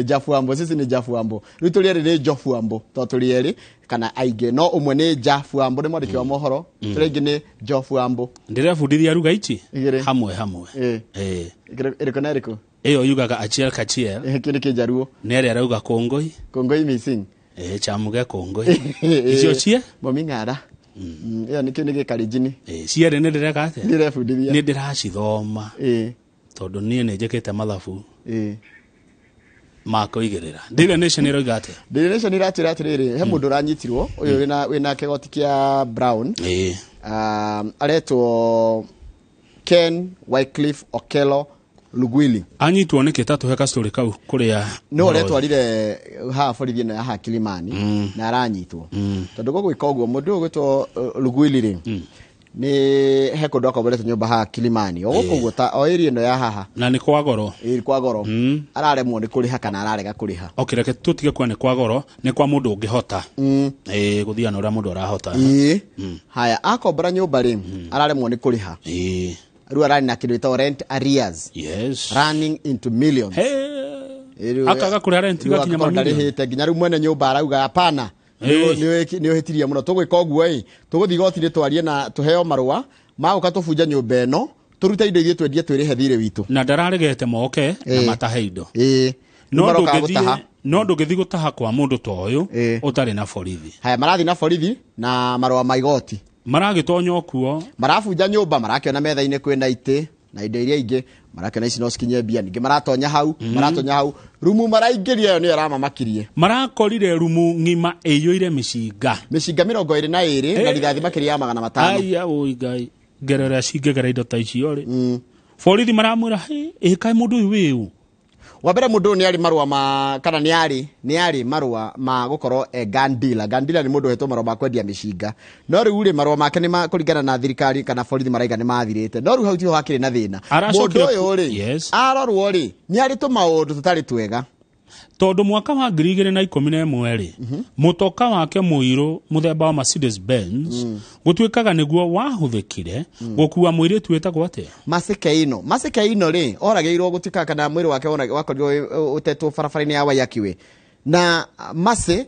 Jafuambo sisi ni Jafuambo ritu riri ri Jofuambo to turieri kana aige no umwe ni Jafuambo ni mwandiki wa mohoro turingi ni Jofuambo ndirefundithia ruga ichi hamwe iriko na iriko iyo yugaga achiel kachiel kiri kijaruo nere arauga kongoi missing chamuge kongoi icio cie bomingara iyo nikio ni gikarijini ciere ni ndireka ate ndirefundithia ni ndiracithoma tondu nie ni njikite mathabu makoigirira Daily Nation iroiga ate Daily Nation iratwira atiriri he mundu ranyitirwo uyu wina kigoti kia Brown aretwo Ken Wycliffe Okello Lugwili anyitwo nä kä tatå heka story kau kũrĩa no aretwarire ha borithi ĩno ya ha Kilimani na aranyitwo tondũ gũgwĩka ũguo mũndũ ũyũ gwĩtwo Lugwili rĩ nĩ he kũndũ akomborete nyũmba ha Kilimani ũguo ta o area ĩno ya haha na nĩ kwa goro kwa goro araremwo nĩ kũrĩha kana ararega kũrĩha okireke tũtige kwa nĩ kwa goro nĩ kwa mũndũ ũngĩhota gũthiana ũrĩa mũndũ arahota haya akombora nyũmba rĩ araremwo nĩ kũrĩha Rua rani na kidu ito rent arrears. Yes. Running into millions. Akaga kuri rent gakinya mamilioni. Hite ginya ru mwene nyumba arauga hapana. Niyo hitiria muno tugwika oguo tuguthi goti ni twarie na tuheo marua maguka tufunja nyumba eno turuta indo ithie twendie twirihe thire witu. Na ndararegete moke na matahe indo. No ndũgĩthi gũtaha kwa mũndũ ta ũyũ ũtarĩ na borithi. Haya marathi na borithi na marũa ma igoti. Maragĩtonya okuo marabunja nyũmba marakĩona metha-inĩ kwĩna itĩ na indo iria ingĩ marakĩona ici no cikinye mbia ningĩ maratonya hau rumu maraingĩria nĩ aramamakirie marakorire rumu ng'ima ĩiyũire mĩcinga 22 na rithathi makĩria ya 500 aya oi ngai ngerera cingĩgera indo ta icio rĩ borithi maramwĩra kaĩ mũndũ ũyũ wĩũ wabere mundu ni ari marua ma kana ni ari marua ma gukorwo gandila ni mundu hetwo marua ma kwendia mishinga no riu ri marua make ni makuringana na thirikari kana borithi maraiga ni mathirite no riu hau tiho hakiri na thina mundu uyu ri arorwo ri ni ari tumaundu tutari twega tondu mwaka wa 2011 ri mutoka wake muiru muthemba wa Mercedes Benz gutwikaga niguo wahuthikire gukua mwiri twetagwo ate masike ino ri orageirwo gutika kana mwiri wake wakorirwo utetwo barabara-ini ya Wayakiwe na mase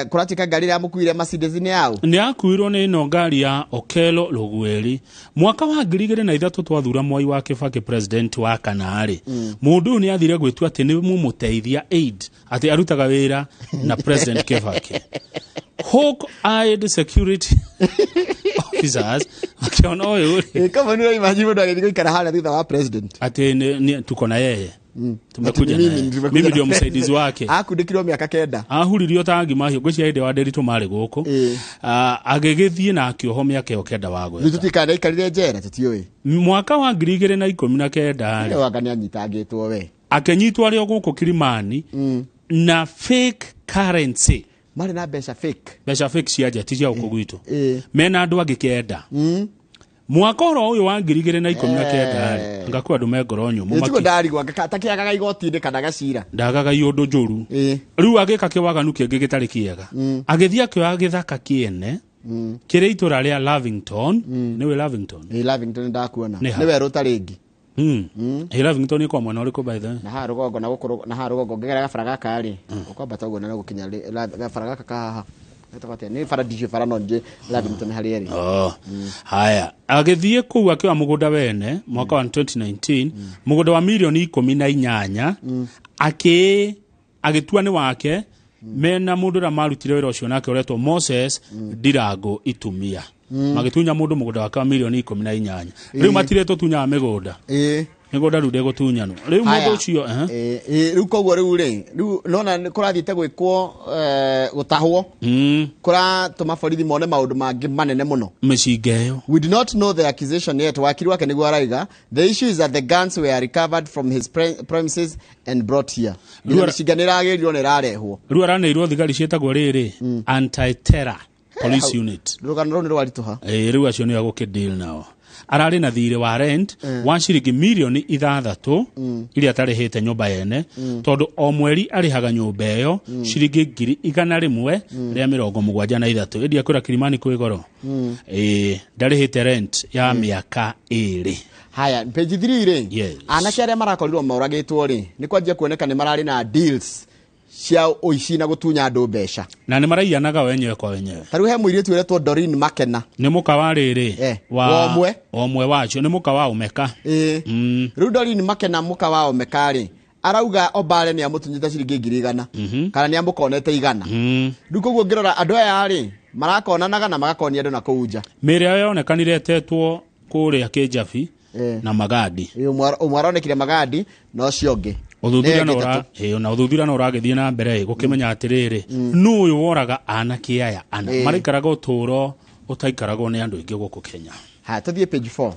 kuratika ngari ya mukuire Mercedes ni yao ni akuirwo ni ino ngari ya Okello Lugwili mwaka wa 2003 twathura Mwai wa Kibaki president wa kanari mundu ni athire gwitua ati ni mumuteithia aid ati arutaga wira na president Kibaki Hawk Eyed Security Officers akiona oyo kama ni imagine ndo agithiko ikara hala thutha wa president ati ni tuko na yeye tumekuja mimi ndio msaidizi wake akundikirwo miaka 9 ahuririo tangi mahio gũcia inde wa Nderitu mari guku agigithie na akioho miaka 9 wago tutikana ikarire njera tutioi mwaka wa 2019 ni wagani anyitangitwo we akenyitwo ari guku Kilimani na fake currency mari na besha fake ciaje tija uko gwitu mena andu agikenda mwaka uyu wa 2019 ngakwa andu megoro nyumu maki ndari gwa takiagaga igoti-ini kana gacira ndagaga iondu njuru riu agika kiwaganu kingi gitari kiega agithia kio githaka kiene kire itura ria Lavington niwe Lavington ndakuona niwe rutaringi Lavington ni kwa mwana uri ko by the na ha rugongo na gukuru na ha rugongo ngegera gabaraga kari ukwambata ugo na gukinya gabaraga kaha etabatia ni faradije faranonje Lavington harieri haya agithie ku akiwa mugunda wene mwaka wa 2019 mugunda wa milioni 18 agitua ni wake mena mundu ra marutire wira ucio nake uretwo Moses Ndirango Itumia magitunya mundu mugunda wake wa milioni 18 riu matiretwo tunya migunda migunda ru ndego tunyano riu mundu ucio riu koguo riu nona kurathiite gwikwo gutahwo kuratuma borithi mone maundu mangi manene muno mishingeyo we do not know the accusation yet wakiri wake niguo araiga the issue is that the guns were recovered from his premises and brought here mishinga niragirirwo nirarehwo riu araneirwo thigari cietagwo riri anti-terror police unit rugano ni rwarituha riu acio ni agukideal nao arari na thire wa rent wa ciringi milioni 6 iria atarihite nyumba yene tondu o mweri arihaga nyumba iyo ciringi 100 ria 73 endia kwira Kilimani kwi goro ndarihite rent ya miaka 2 haya page 3 ri anake aria marakorirwo mauragitwo ri ni kwanjia kuoneka ni marari na deals cia oici na gutunya andu mbeca na ni maraianaga wenyewe kwa wenyewe tariu he muiritu uretwo Doreen Makena ni muka wa riri wa omwe wacio ni muka wa umeka riu Doreen Makena muka wa umeka ri arauga Obale ni amutunyita ciringi 100 kana ni amukonete 100 riu koguo ngirora andu aya ri marakonanaga na magakonia andu na kuunja miri ayo yonekanire tetwo kuria Kijabi na Magadi umwe aronekire Magadi no cio ngi Uthuthurano uragithie na mbere gukimenya atiriri nu uyu woraga anake aya ana marikaraga uturo utaikaraga ni andu ingi guku Kenya. Ha tuthie page 4.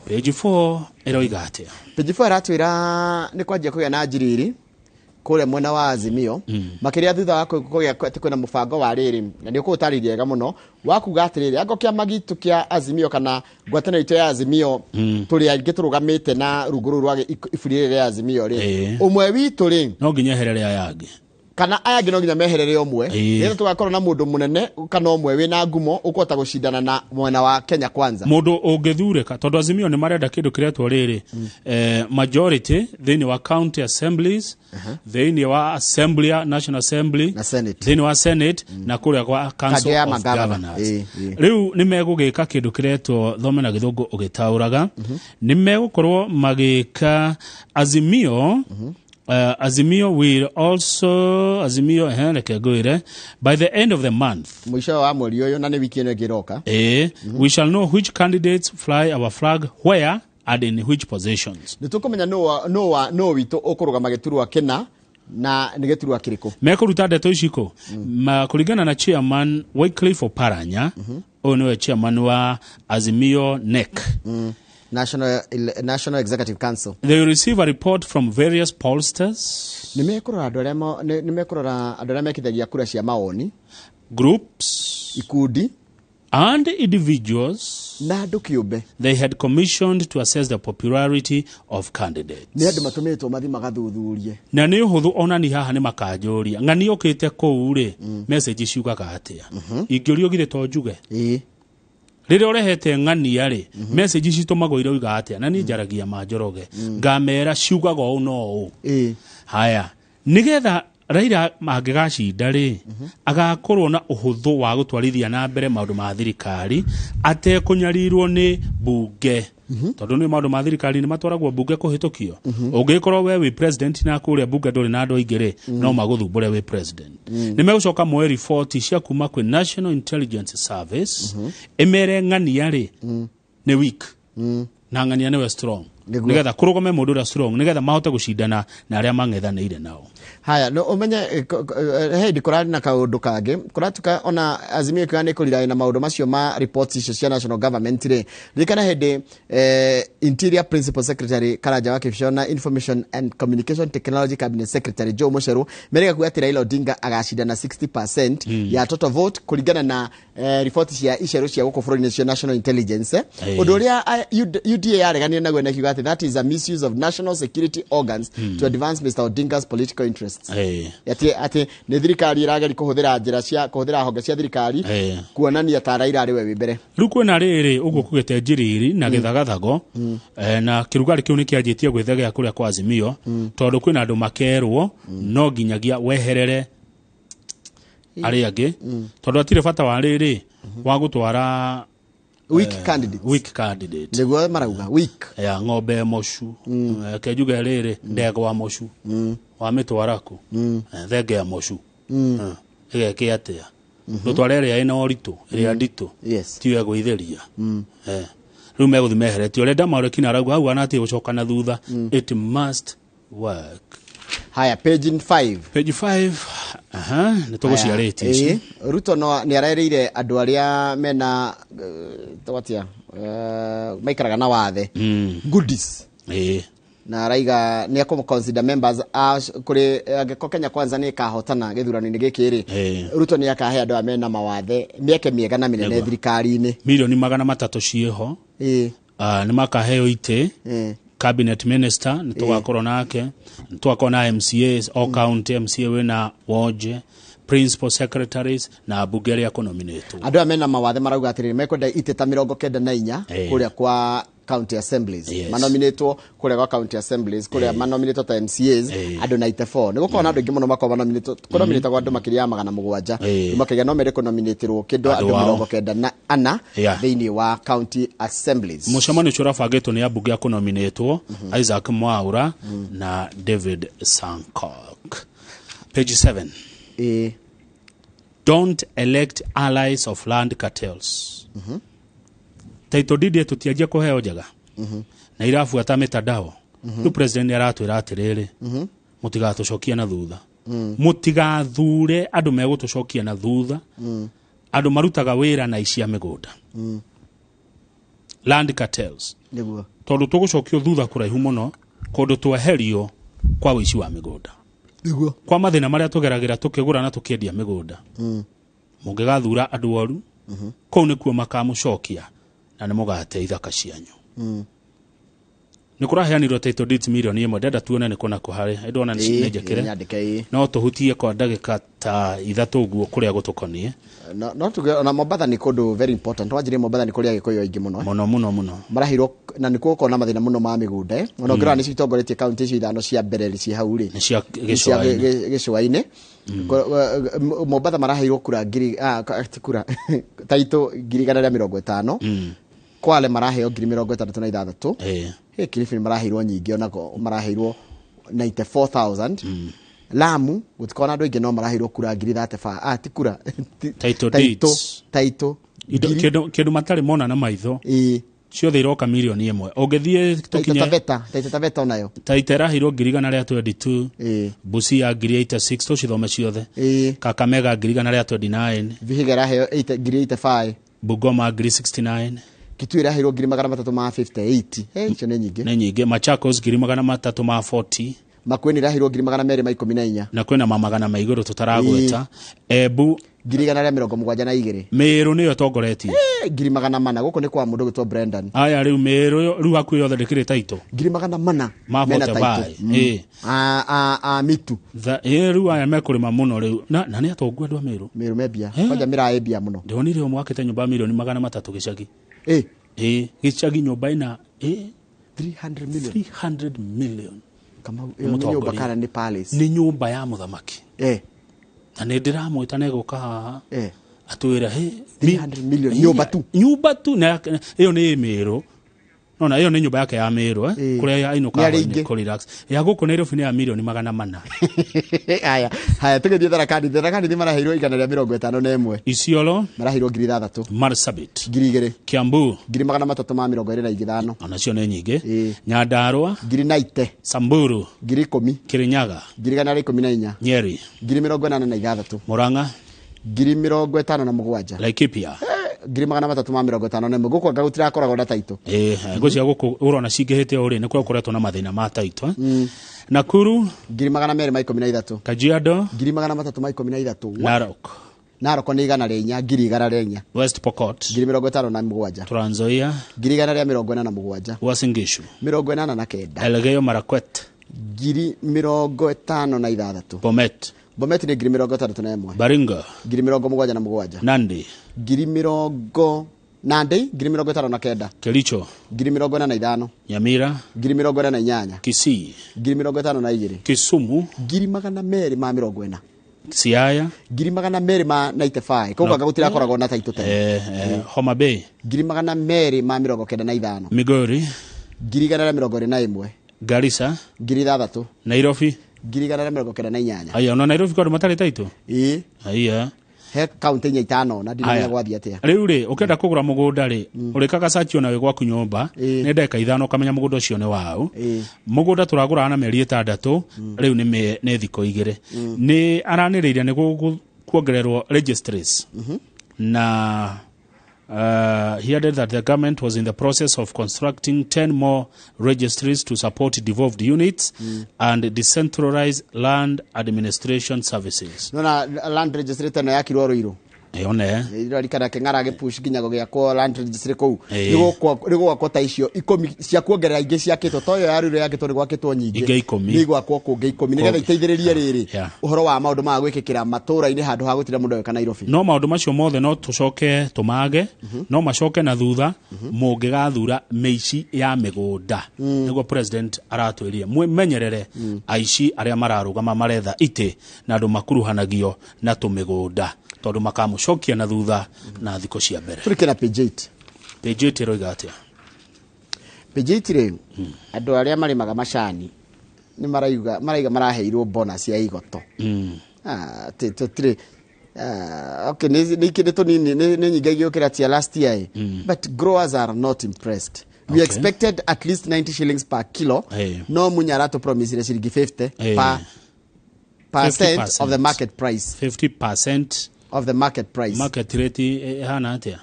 Page 4 eroiga atia. Page 4 aratwira ni kwanjia kugia na njiriri kule mwena wa Azimio makiria thutha wa kugia ati kwina mubango wa riri na ni ukutariria wega muno wakuga atiriri ango kia magitu kia Azimio kana ngwatana ito ya Azimio turi aingi turugamite na ruguru rwa ifurire ya Azimio ri umwe witu ri no nginya herere ayagi kana aya ngino nginya meherere omwe rero tugakorwo na mundu munene kana omwe wina ngumo ukota gucindana na mwena wa Kenya Kwanza mundu ungithurika tondu Azimio ni marenda kindu kiretwo riri majority thini wa county assemblies thini wa assembly national assembly na senate thini wa senate na kuria kwa council of governors riu ni megugika kindu kiretwo thome na githungu ugitauraga ni megukorwo magika Azimio Azimio will also by the end of the month mwisho wa mwezi uyu na ni wiki ino giroka we shall know which candidates fly our flag where and in which positions. Nitukumenya no witu ukuruga giturwa kina na ni giturwa kiriko mekuruta ndeto iciko makuringana na chairman Wycliffe Oparanya niwe chairman wa Azimio NEC National Executive Council. They will receive a report from various pollsters. Nimekurora andore mekithagia kura cia maoni, groups, ikundi and individuals na andu kiumbe. They had commissioned to assess the popularity of candidates. Ni andu matumitwo mathi magathuthurie. Na ni uhuthu ona ni haha ni makajuria. Ngani okite kuu ri message ciugaga atia. Ingĩũrio githĩ to njuge. Rĩrĩa ũrehete ng'ania rĩ message citumagwo iroiga atia na ni njaragia manjoroge ngamera ciugaga ũũ no ũũ haya nigetha Raila magigacinda rĩ agakorwo na ũhũthũ wa gũtwarithia na mbere maũndũ ma thirikari atekũnyarirwo nĩ bunge tondu ni maundu ma thirikari ni matwaragwo bunge kuhitukio ungikorwo we wi president na kuria bunge nduri na andu aingire no maguthumbure wi president ni megucoka moe report cia kuma kwi National Intelligence Service emere ng'ania ri ni weak na ng'ania ni we strong nigetha kurugame mundu ura strong nigetha mahote gucindana na aria mang'ethanĩire nao. Haya no umenye hendi kurari na kaundu kangi kuratuka ona Azimio kani kulira na maundu macio ma reports icio cia national government ri rikana hendi Interior Principal Secretary Karaja wa Kifishona Information and Communication Technology Cabinet Secretary Joe Musheru mereka kuya Raila Odinga agashinda na 60% ya total vote kulingana na reports cia icero cia guko bũrũri-inĩ cia National Intelligence undu uria UDA yaregania naguo na kiuga that is a misuse of national security organs to advance Mr. Odinga's political interests. Ati ni thirikari irageri kuhuthira njira cia kuhuthira honge cia thirikari kuonania ta Raila ari we wibere. Riu kwina riri uguo kugete njiriri na githagathago na kirugari kiu ni kianjitie gwithega kuria kwa Azimio tondu kwina andu makerwo no nginyagia weherere ari angi tondu atire bata wa riri wa gutwara weak candidate niguo marauga weak ya ng'ombe mocu kejuga riri ndego wa mocu wa mitwaraku thenge ya mocu igeke atia ndutware ria ina oritu ria nditu tiwe gwitheria riu meguthimehereti urenda maurikina arauga hau anati gucoka na thutha it must work. Haya page 5 nituguciarite ici Ruto no ni arareire andu aria mena twatia maikaraga na wathe goodies na raiga ni consider members kuri Kenya Kwanza ni kahotana githurano-ini gikiri Ruto ni akahe andu amena mawathe mieke miega na minene thirikari-ini milioni 300 cieho ni makaheo ite cabinet minister nitugakorwo nake nitugakorwo na MCAs all county MCA wina woje principal secretaries na bunge ria kunominate andu amena mawathe marauga atiri mekwenda iteta 94 kuria kwa county assemblies manominato kuria kwa county assemblies kuria manominato ta MCAs andu 94 nigukorwo na andu ingi muno makwa manominato kwa andu makiria 700 makiria no mere kunominatirwo kindu andu 94 thiini wa county assemblies. Mucemani curabangitwo ni ambunge ya kunominatwo Isaac Mwaura na David Sankok. Page 7 don't elect allies of land cartels. Taito didi tutiajia kuheo jaga na irafuata mitandao tu president aratwira atiriri mutigatũcokia na thutha mutigathure andũ megũtũcokia na thutha andũ marutaga wĩra na icia mĩgũnda land cartels tondũ tũgũcokio thutha kũraihu mũno kũndũ tweherio kwa wĩici wa mĩgũnda kwa mathĩna marĩa tũgeragĩra tũkĩgũra na tũkĩendia mĩgũnda mũngĩgathura andũ oru kũu nĩkuo makamũcokia na nĩ mũgate ithaka cianyu nĩ kũraheanirwo title deeds milioni 1 ndenda tuone nĩ kũna kũharĩ ndona nĩ njĩkĩre no tũhutie kwa ndagĩka ta ithatũ ũguo kũrĩa gũtũkoniĩ no tuge na Mombasa nĩ kũndũ very important wanjire Mombasa nĩ kũrĩa gĩkũyũ aingĩ mũno marahirwo na nĩ kũko na mathĩna mũno ma mĩgũnda ona ngĩrora nĩ citongoretie county icio ithano cia mbere cia hau rĩ cia gĩcũa-inĩ Mombasa marahirwo kura title 150 Kwale maraheo 66,000 Kilifi marahirwo nyingĩ onako marahirwo 94,000 Lamu gutikona andũ aingĩ no marahirwo kura 35 tikura title kĩndũ matarĩ mona na maitho ciothe iroka milioni 1 ũngĩthiĩ tũkinye Taveta onayo title rahirwo 122 Busia 86 tũcithome ciothe Kakamega 129 Vihiga raheo 85 Bungoma 69 Kitui rahirwo 358 icio nĩ nyingĩ Machakos 340 Makueni rahirwo 214 na kwĩna mamagana maigũrũ tũtaragweta Embu 172 Meru nĩyo tongoretie 400 gũkũ nĩ kwa mũndũ gĩtwo Brendan aya rĩu Meru rĩu hakuhĩ yothe ndĩkĩrĩ title 400 mena title mitu rĩu aya mekũrĩma mũno rĩu na nĩ atongu andũ a Meru mebia kwanja mĩraembia mũno ndionire ũmwe akĩte nyũmba milioni 300 gĩcagi gĩcagi nyũmba ina 300 million kama nyũmba kana nĩ palace nĩ nyũmba ya mũthamaki na nĩ ndĩramwĩta na egũka haha atwĩra 300 million nyũmba tu na ĩyo nĩ Meru nona ĩyo nĩ nyũmba yake ya Meru kũrĩa ainũka kũ relax ya gũkũ Nairobi nĩ ya milioni 400 haya tũgĩthiĩ Tharaka Nithi marahirwo 151 Isiolo marahirwo 6,000 Marsabit 2,000 Kiambu 325 onacio nĩ nyingĩ Nyandarua 90 Samburu 10,000 Kirinyaga 114 Nyeri 86,000 Murang'a 57,000 Laikipia 350 gũkũ anga gũtirakoragwo na title ngũcia gũkũ ũrona cingĩhĩte ũrĩ nĩ kũkoretwo na mathĩna ma title Nakuru 213 Kajiado 313 Narok nĩ 104 West Pokot 57 Trans Nzoia 147 Uasin Gishu 89 Elgeyo Marakwet 56 Bomet ni 61 Baringo 77 Nandi 59 Kericho 45 Nyamira 48 Kisii 52 Kisumu 240 Siaya 295 kũguo anga gũtirakoragwo na title Homa Bay 295 Migori 121 Garissa 6,000 Nairobi 198 aya no Nairobi kwa matari title aya he county nya 5 na ndina gwathia atia riu ri ukenda kugura mugunda ri urikaga sachi ona we gwaku nyumba ni ndeka 5 kamenya mugunda ucio ni wao mugunda turagura na meri 6 riu ni thiko 2 ni araniriria ni kuongererwo registries na he added that the government was in the process of constructing 10 more registries to support devolved units and decentralized land administration services. Nona land registry tena yakirwo Ruiru. One. Irarikana kengara gepush kinyago gyakwo land registry kou. Nigo kwa icio 10 cia kuongerera ingi ciakitwo toyo ya Ruiru yakitwo ni gwakitwo nyingi. Nigo kwa kungi 10 nigetha iteithĩrĩrie riri. Uhoro wa maundu ma gwikikira matura-ini handu ha gutira mundu kana Nairobi. No maundu macio mothe no tucoke tumage no macoke na thutha mungigathura meici ya migunda. Nigo president aratwirie menyerere aici aria mararugama maretha ite na andu makuruhanagio na tumigunda. Tondu makamucokia na thutha na thiko cia mbere. Turikira page 8 roiga atia. Page 8 ri andu aria marimaga macani ni maraiga maraheirwo bonus ya igoto. Okay, ni kinde to ni nyingagiokira tia last year but growers are not impressed. We expected at least 90 shillings per kilo. No munyarato promise shilingi 50 per percent of the market price. 50% of the market price. Market rate hana atia.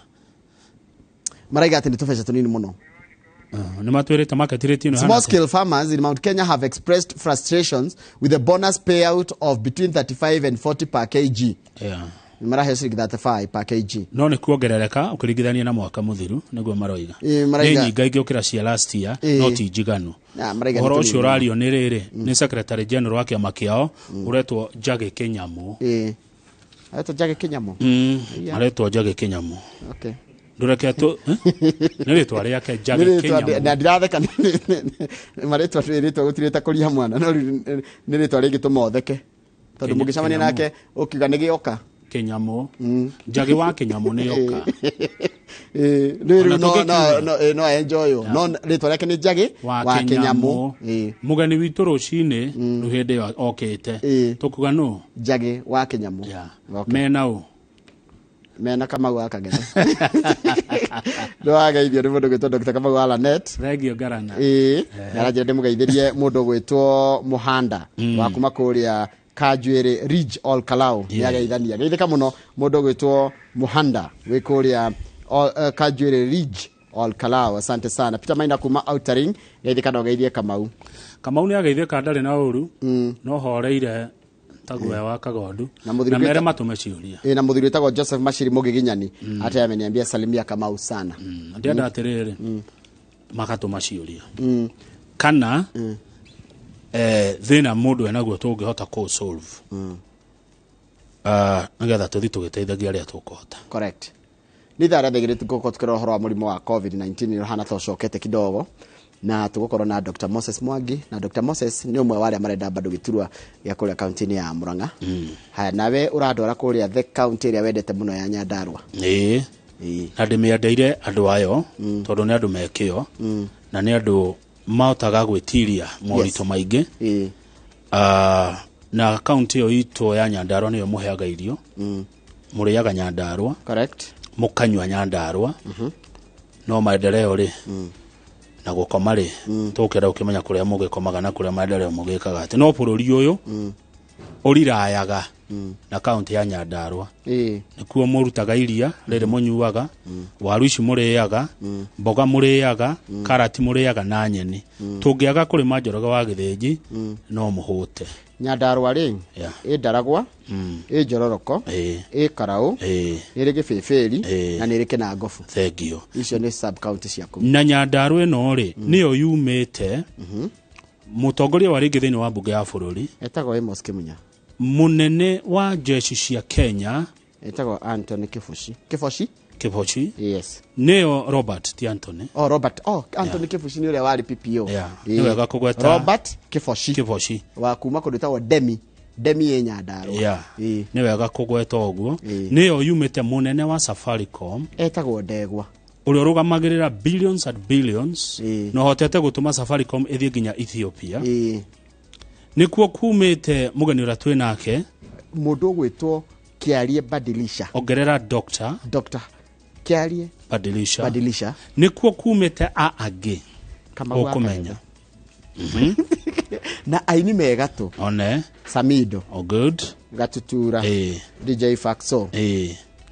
Maraiga ati nitufesha tunini muno. Small scale farmers in Mount Kenya have expressed frustrations with the bonus payout of between 35 and 40 per kg. Yeah. Marahe shilingi 35 per kg. No ni kuongerereka ukirigithania na mwaka muthiru niguo maroiga. Maraiga nyinga ingĩũkĩra cia last year no ti njiganu. Ũhoro ũcio ũrario nĩ rĩrĩ nĩ Secretary General wa kĩama kĩao ũretwo Njagi Kĩnyamũ. Aretwo Njagi Kĩnyamũ. Aretwo Njagi Kĩnyamũ. Okay. Ndureke tu nĩ rĩtwa rĩake Njagi Kĩnyamũ. Na ndiratheka maretwa rĩtwa gũtirĩta kũria mwana no nĩ rĩtwa rĩngĩtũma ũtheke. Tondũ mũngĩcamania nake ũkiuga nĩ gĩoka. Kĩnyamũ. Njagi wa Kĩnyamũ nĩ yoka. No enjoy no rĩtwa rĩake nĩ Njagi wa Kĩnyamũ. Mũgeni witũ rũcinĩ hĩndĩ ĩyo okĩte tũkuga nũ Njagi wa Kĩnyamũ. Mena ũ mena Kamau akagera. Nĩwageithio nĩ mũndũ gwĩtwo Dr. Kamau Alanet. Thengio Ngarana. Naranjĩra ndĩmũgeithĩrie mũndũ gwĩtwo Muhanda wa kuma kũrĩa Kajwere Ridge All Kalau. Nĩageithania. Geithĩka mũno mũndũ gwĩtwo Muhanda wĩ kũrĩa Kajwere Ridge All Kalau. Asante sana. Peter Maina kuma Outer Ring. Geithĩka na geithie Kamau. Kamau nĩageithĩka ndarĩ na ũru no horeire taguoya wa Kagondu na mere matume ciuria. Na muthuri wetagwo Joseph Mashiri Mugiginyani ate ameniambia salimia Kamau sana. Ndienda atiriri makatuma ciuria. Kana thina mundu enaguo tungihota ku solve. Nĩgetha tuthi tugiteithagia aria tukuhota. Correct. Nithara thegirite gukorwo tukirora horo wa murimo wa COVID-19 rohana tocokete kidogo. Na tugukorwo na Dr. Moses Mwangi na Dr. Moses ni umwe wale marenda bado giturwa ya kuria county ya Murang'a. Haya nawe uradwara kuria the county area wendete muno ya Nyandarua. Na ndimiendeire andu ayo tondu ni andu mekio na ni andu maotaga gwitiria morito maingi. Na county yo itu ya Nyandarua niyo muheaga irio. Muriaga Nyandarua. Correct. Mukanywa Nyandarua. No maendeleo ri na gukoma ri tukira ukimenya kuria mugikomaga na kuria maendeleo mugikaga ati no bururi uyu urirayaga na county ya Nyandarua nikuo murutaga iria riri munyuaga waru ici muriaga mboga muriaga karati muriaga na nyeni tungiaga kuri manjoroga wa githinji no muhute. Nyandarua ri Ndaragwa Njororoko Karau iri Gibibiri na niri Kinangofu. Thengio. Icio ni sub county ciaku. Na Nyandarua ino ri niyo yumite mutongoria wa ringi thiini wa mbunge ya bururi etagwo Amos Kimunya. Munene wa jeshi cia Kenya etagwo Anthony Kifoshi. Yes. Neo Robert T. Anthony. Robert. Anthony Kifoshi ni ule wali PPO. Ni wega kugweta Robert Kifoshi. Wa kuma kudutawo Demi ye Nyandarua. Ni wega kugweta oguo. Neo yumite munene wa Safaricom etagwo Ndegwa. Uri rugamagirira billions and billions no hotete gutuma Safaricom ithie nginya Ethiopia. Nikuo kumite mugeni ura twi nake mundu gwitwo Kiarie Badilisha. Ongerera Dr. Kiarie Badilisha. Nikuo kumite agi ukumenya. Na aini mega tu. One Samido. Good. Gatutura. DJ Faxo.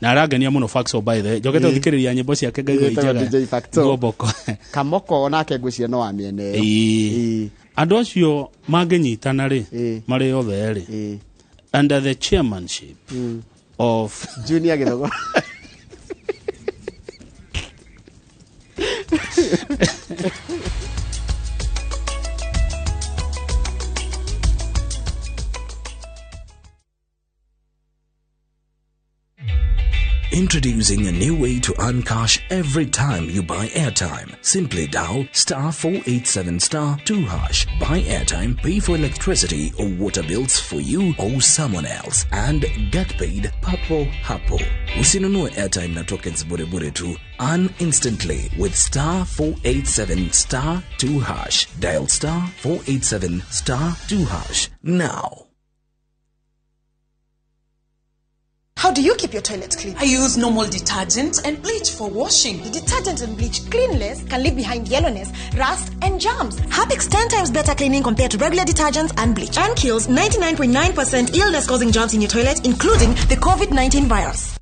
Na aragenia muno Faxo by the jogete uthikiriria nyimbo ciake ngaigua ijaga DJ Faxo Goboko Kamoko nake ngwiciria no wa miene andu acio mangenyitana ri mari othe ri under the chairmanship of Junior Githogo. Introducing a new way to earn cash every time you buy airtime. Simply dial *487*2#. Buy airtime, pay for electricity or water bills for you or someone else, and get paid papo hapo. Usinunue airtime na tokens bure tu. Earn instantly with *487*2#. Dial *487*2#. Now. How do you keep your toilets clean? I use normal detergent and bleach for washing. The detergent and bleach cleanless can leave behind yellowness, rust, and germs. Harpic's 10 times better cleaning compared to regular detergents and bleach, and kills 99.9% illness-causing germs in your toilet, including the COVID-19 virus.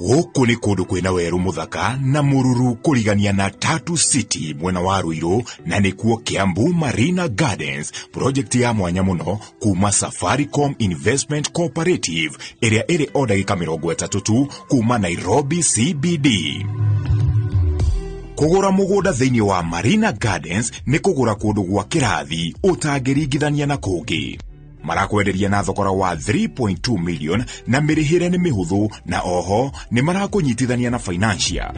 Gũkũ nĩ kũndũ kwĩna werũ mũthaka na mũruru kũrigania na Tatu City mwena wa Ruiru na nĩkuo Kiambu Marina Gardens, project ya mwanya mũno kuma Safaricom Investment Cooperative ĩrĩa ĩrĩ o ndagĩka 30 tu kuma Nairobi CBD. Kũgũra mũgũnda thĩinĩ wa Marina Gardens nĩ kũgũra kũndũ gwa kĩrathi ũtangĩringithania na kũngĩ. Marakwenderia na thogora wa 3.2 million na mĩrĩhĩre nĩ mĩhũthũ na oho nĩ marakũnyitithania na financial.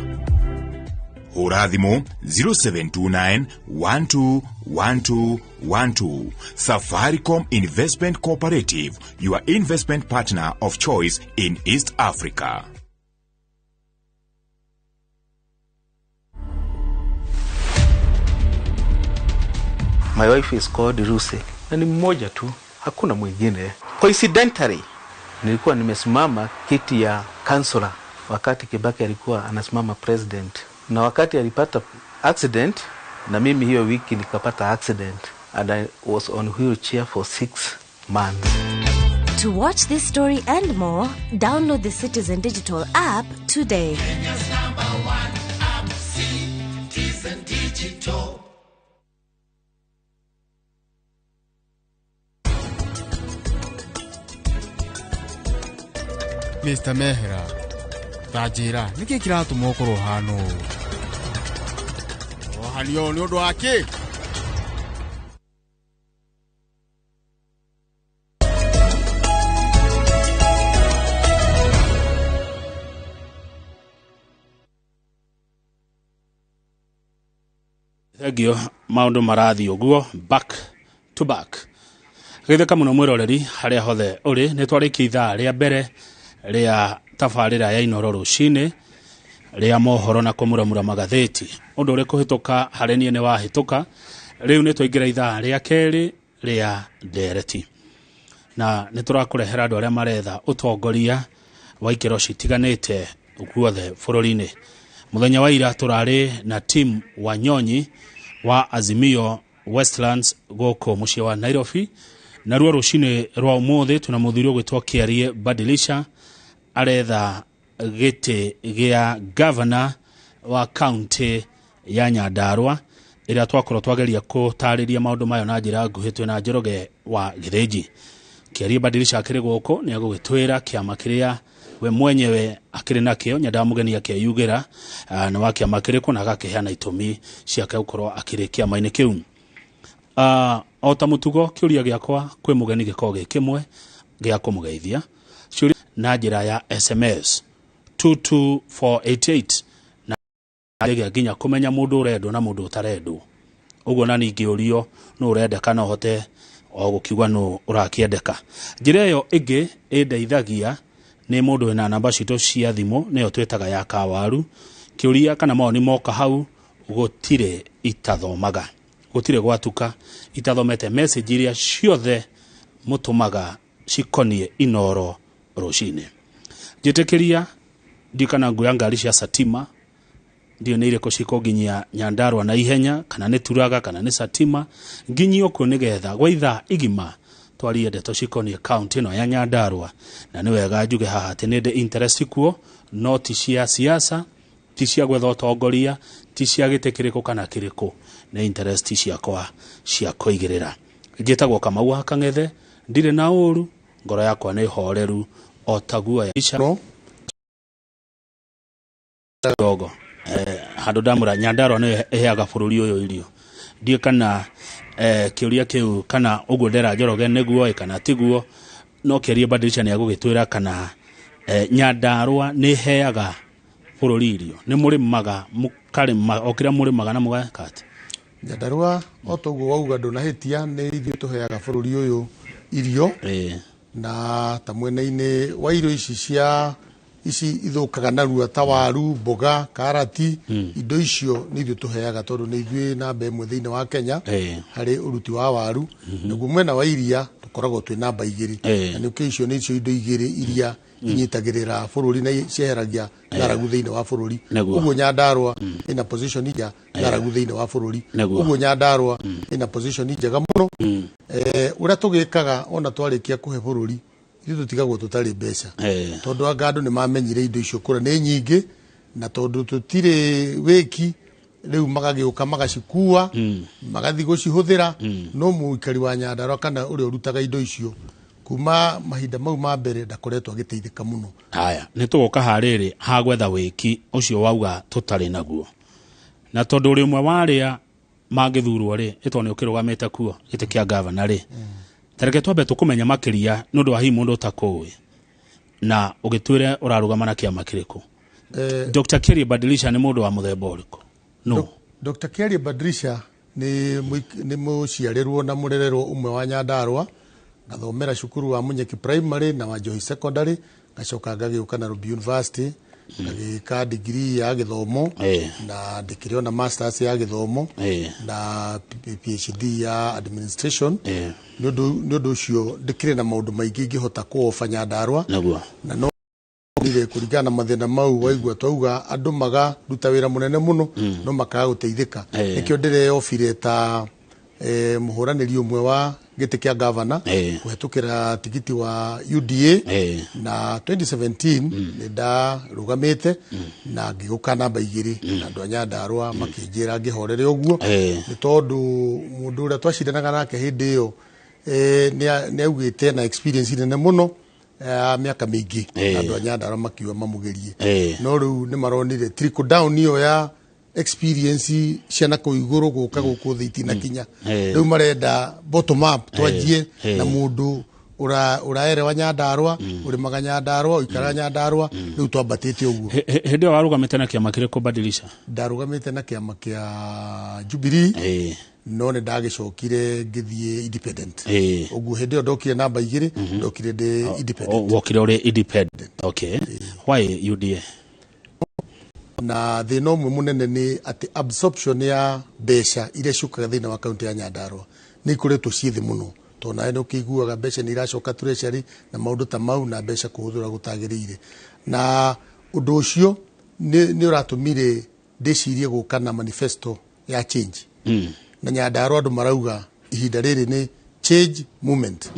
Hũra thimũ 0729 121212. Safaricom Investment Cooperative, your investment partner of choice in East Africa. My wife is called Ruse. Na ni mmoja tu, hakuna mwingine. Coincidentally, nilikuwa nimesimama kiti ya kansula wakati Kibaki alikuwa anasimama president. Na wakati alipata accident, na mimi hiyo wiki nikapata accident. And I was on wheelchair for 6 months. To watch this story and more, download the Citizen Digital app today. Kenya's #1 app, Citizen Digital. Mr. Mehra, tajira, niki kiratũma ũkorwo hano ũũ? Ohanio nĩ ũndũ wa kĩ? Thegio maundu marathi uguo back to back. Githeka muno mwiroreri haria hothe uri ni twarikia ithaa ria mbere ria tafarira ya Inooro rucini ria mohoro na kumuramura magatheti. Undu uri kuhituka harenie ni wahituka. Riu ni twaingira ithaa ria keri ria ndereti. Na ni turakurehera andu aria maretha utongoria wa ikero citiganite guothe bururi-ini. Muthenya wa ira turari na team wa Nyonyi wa Azimio Westlands goko mucii wa Nairobi. Na ruo rucini rwa umuthi tuna muthirio gwitwo Kiarie Badilisha aretha giti gia governor wa county ya Nyandarua iria twakorwo twageria kutariria maundu mayo na njira nguhitwe na Njoroge wa Githĩnji. Kiarie Badilisha akiri goko ni agugitwira kiama kiria we mwenyewe akiri nakio nyandamugeni akiyugira na wakiama kiriko na agakiheana itumi ciake gukorwo akiri kiama-ini kiu. Ota mutugo kiuria giakwa kwi mugeni gikoge kimwe gia kumugeithia ciuria na njira ya SMS 22488 na njira ginya kumenya mundu urendo na mundu utarendo. Uguo na ningi urio no urendeka no hote o gukiuga no urakiendeka. Njira iyo ingi indeithagia ni mundu wina namba citu cia thimu niyo twetaga ya kawaru. Kiuria kana maoni moka hau gutire itathomaga, gutire gwatuka itathomete message iria ciothe mutumaga cikonie Inooro rucini. Njitikiria ndikana nguya ngari cia satima ndio nire kuciko nginya Nyandarua na ihenya kana ni turaga kana ni satima nginyio ku nigetha gwaitha igima twarie ndeto cikonie county no ya Nyandarua na ni wega njuge haha tenede interest kuo no ti cia siasa, ti cia gwetha utongoria, ti cia gitikiriko kana kiriko, na interest ciakwa cia kuigirira. Njitagwo Kamau wa Kang'ethe, ndire na uru, ngoro yakwa ni horeru o taguo ya ishano dogo handu ndamura Nyandarua ni eheaga bururi uyu irio ndie kana kiuria kiu kana uguo ndera Njoroge niguo kana tiguo no Kiarie Badilisha ni agugitwira kana Nyandarua ni heaga bururi irio ni muri maga mukarima okira muri maga na mugakati Nyandarua otoguo wauga ndunahitia ni ithuĩ tuheaga bururi uyu irio na ta mwena-ini wa irio ici cia ici ithukaga narua ta waru, mboga, karati, indo icio ni ithuĩ tuheaga tondu ni ithuĩ namba ĩmwe thĩinĩ wa Kenya hari uruti wa waru. Naguo mwena wa iria tukoragwo twi namba 2 na nä icio nä icio indo 2 iria inyitagirira bururi na cieheragia ng'aragu thiini wa bururi uguo Nyandarua ina position ija ng'aragu thiini wa bururi uguo Nyandarua ina position njega muno uria tugikaga ona twarikia kuhe bururi ithu tutigagwo tutari mbeca tondu angandu ni mamenyire indo icio kura ni nyingi na tondu tutire wiki riu magagiuka magacikua magathi gucihuthira no muikari wa Nyandarua kana uri urutaga indo icio kuma mahinda mau ma mbere ndakoretwo agiteithika muno. Haya ni tugoka hariri ha gwetha wiki ucio wauga tutari naguo na tondu uri umwe waria magithurwo ri itone ukirugamite kuo giti kia governor ri tareke twambe tukumenya makiria nundu wa hi mundu utakuwi na ugitwire urarugama na kiama kiriku. Dr. Kerry Badilisha ni mundu wa muthemba uriku? No. Dr. Kerry Badilisha ni muciarirwo na murererwo umwe wa Nyandarua ngathomera cukuru wa Munyeki primary na wa Johi secondary ngacoka ngagiuka na Ruby University ngagika degree ya githomo na ndikiryo na masters ya githomo na PhD ya administration nyodo cio ndikire na maundu maingi ngihota kuofa Nyandarua na no ndire kurigana mathina mau waigua twauga andu maga ruta wira munene muno no makaga guteithika nikyo ndire ofire ta muhuraniri umwe wa giti kia governor kuhetukira tigiti wa UDA na 2017 nda rugamite na ngiguka namba 2 na andu a Nyandarua makinjira ngihorere uguo ni tondu mundu uria twacindanaga nake hindi iyo ni augite na experience nene muno miaka mingi na andu a Nyandarua makiwa mamugerie no riu ni maronire trickle down iyo ya experience ciana ko iguru guka guku thiti na kinya riu marenda bottom up twanjie na mundu uraere wa Nyandarua uri maga Nyandarua ikara Nyandarua riu twambatite uguo hindi warugamite na kiama kire kubadilisha ndarugamite na kiama kia Jubilee no ne ndagicokire ngithie independent uguo hindi ndokire namba 2 ndokire de independent wokire uri independent okay why UDA na thina umwe munene ni ati absorption ya mbeca iria ciukaga thiina wa kaunti ya Nyandarua ni ikuretwo ciithi muno to nae no kiguaga mbeca ni iracoka treasury na maundu ta mau na mbeca kuhuthura gutagirire na undu ucio ni uratumire ndicirie guka na manifesto ya change na Nyandarua andu marauga ihinda riri ni change movement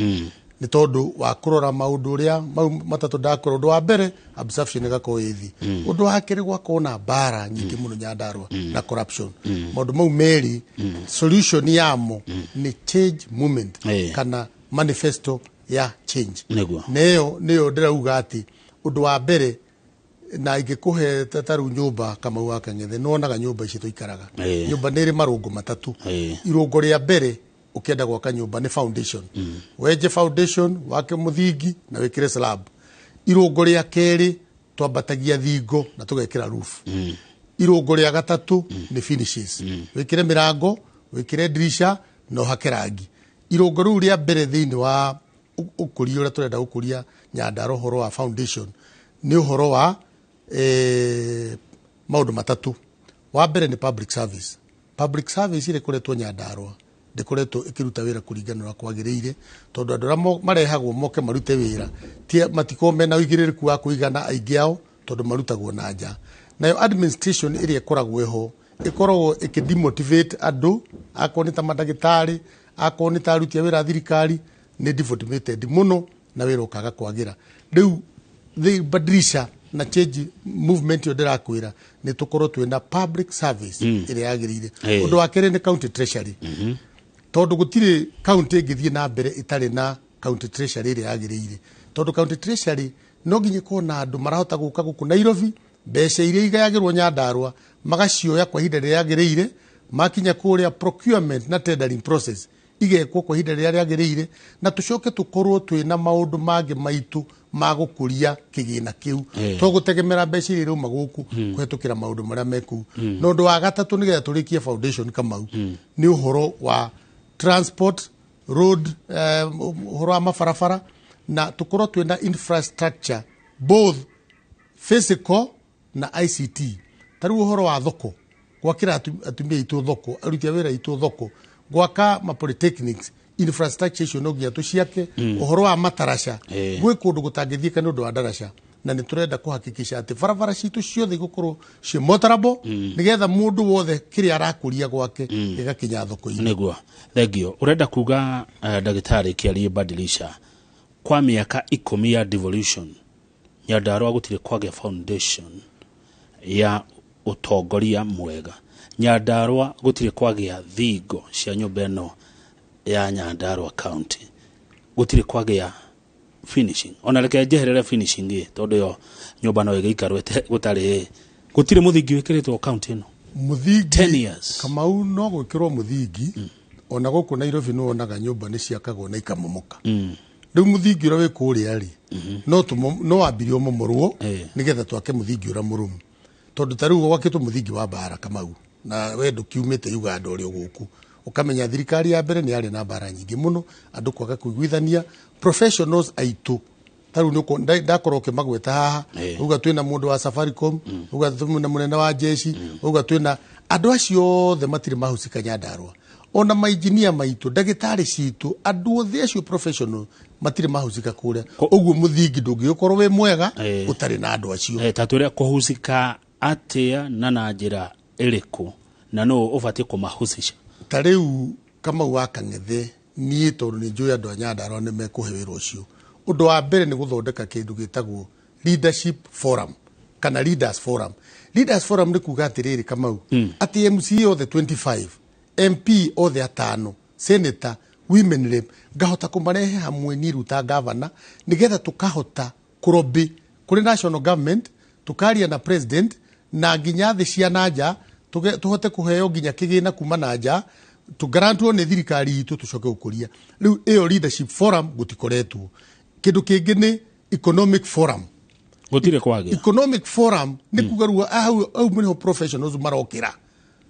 ni tondu wa kurora maundu ria matatu ndakora undu wa mbere absorption igako ithi undu wa kiri gwakona bara nyingi muno Nyandarua na corruption maundu mau meri solution yamo ni change movement kana manifesto ya change neyo ndirauga ati undu wa mbere na ingikuhe tataru nyumba kama waka ngethe nonaga nyumba ici tuikaraga nyumba niri marungu matatu irungu ria mbere ukienda gwaka nyumba ni foundation weje foundation wake muthingi na wikire slab irungu ria keri twambatagia thingo na tugekira roof irungu ria gatatu ni finishes wikire mirango wikire dirisha no hakerangi irungu ru ria mbere thiini wa ukuria ura turenda ukuria Nyandarua horo wa foundation ni horo wa maundu matatu wa mbere ni public service ile kuretwo Nyandarua ndikoretwo ikiruta wira kuringana na kwagiriire tondu andu aria marehagwo moke marute wira tie matikome na wigiririku wa kuigana aingi ao tondu marutagwo na nja nayo administration iri ikoragwo ho ikoragwo ikidemotivate andu akoni ta madagitari akoni ta aruti wira thirikari ni demotivated muno na wira ukaga kwagira riu the Badilisha na change movement yo ndirakwira ni tukorwo twina public service iri yagirire undu wa kere ni county treasury tondu gutire county ngithie na mbere itari na county treasury iri yagirire tondu county treasury no nginye kona andu marahota guka guku Nairobi mbeca iria igayagirwo Nyandarua magacioya kwa ihinda riria yagirire makinya kuria procurement na tendering process igekwo kwa ihinda riria yagirire na tucoke tukorwo twina maundu mangi maitu magukuria kigina kiu to gutegemera mbeca iria uma guku kuhetukira maundu maria meku no ndu wa gatatu nigetha turikie foundation kama ni uhoro wa transport road uhoro wa mafarafara na tukorwo twina infrastructure both physical na ICT taru uhoro wa thoko gwakira atumia itu thoko arutia wira itu thoko gwaka ma polytechnics infrastructure icio no nginya tuciake uhoro wa matarasha gwe kundu gutangithika ni undu wa darasha na ni turenda kuhakikisha ati barabara citu ciothe igukorwo cie motorable nigetha mundu wothe kiri arakuria gwake igakinya thoko-ini niguo thengio urenda kuga ndagitari kiarie badilisha kwa miaka 10 ya devolution Nyandarua gutire kwagĩa foundation ya utongoria mwega Nyandarua gutire kwagĩa thingo cia nyumba ĩno ya Nyandarua county gutire kwagĩa finishing ona reke njeherere finishing tondu yo nyumba no igaikarwete gutari gutire muthingi wikiritwo county ĩno muthingi 10 years Kamau no gwikirwo muthingi ona guku Nairobi no onaga nyumba ni ciakagwo na ikamomoka riu muthingi ura wi kuria ri no ambirio momorwo nigetha twake muthingi ura murumu tondu tariu gwakitwo muthingi wa bara Kamau na wendo kiumite Uganda uri guku ukamenya thirikari ya mbere ni yari na bara nyingi muno andu kwaga kuiguithania professionals aitu tariu nuko ndakorwo kimagweta haha uga twina mundu wa Safaricom uga twina munene wa jeshi uga twina andu acio othe matire mahusika Nyandarua ona mainjinia maitu ndagitari citu andu othe acio professional matire mahusika kuria uguo muthingi ndungiukorwo we mwega utari na andu acio taturia kuhusika atia na njira iriku na no ubatie kumahusisha tariu kama wakang'ethe nie tondu ni njuya andu a Nyandarua ni mekuhe wira ucio undu wa mbere ni guthondeka kindu gitagwo leadership forum kana leaders forum ni kuga atiriri Kamau ati MC othe 25 MP othe 5 senator women rep ngahota kumarehe hamwe ni ruta governor nigetha tukahota kurobi kuri national government tukaria na president na nginya thi cia nanja tuhote kuheo nginya kigina kuma nanja tugarantwo ni thirikari itu tucoke ukuria riu iyo leadership forum gutikoretwo kindu kingi ni economic forum gutire kwage economic forum ni kugarua au mwenho professionals marokira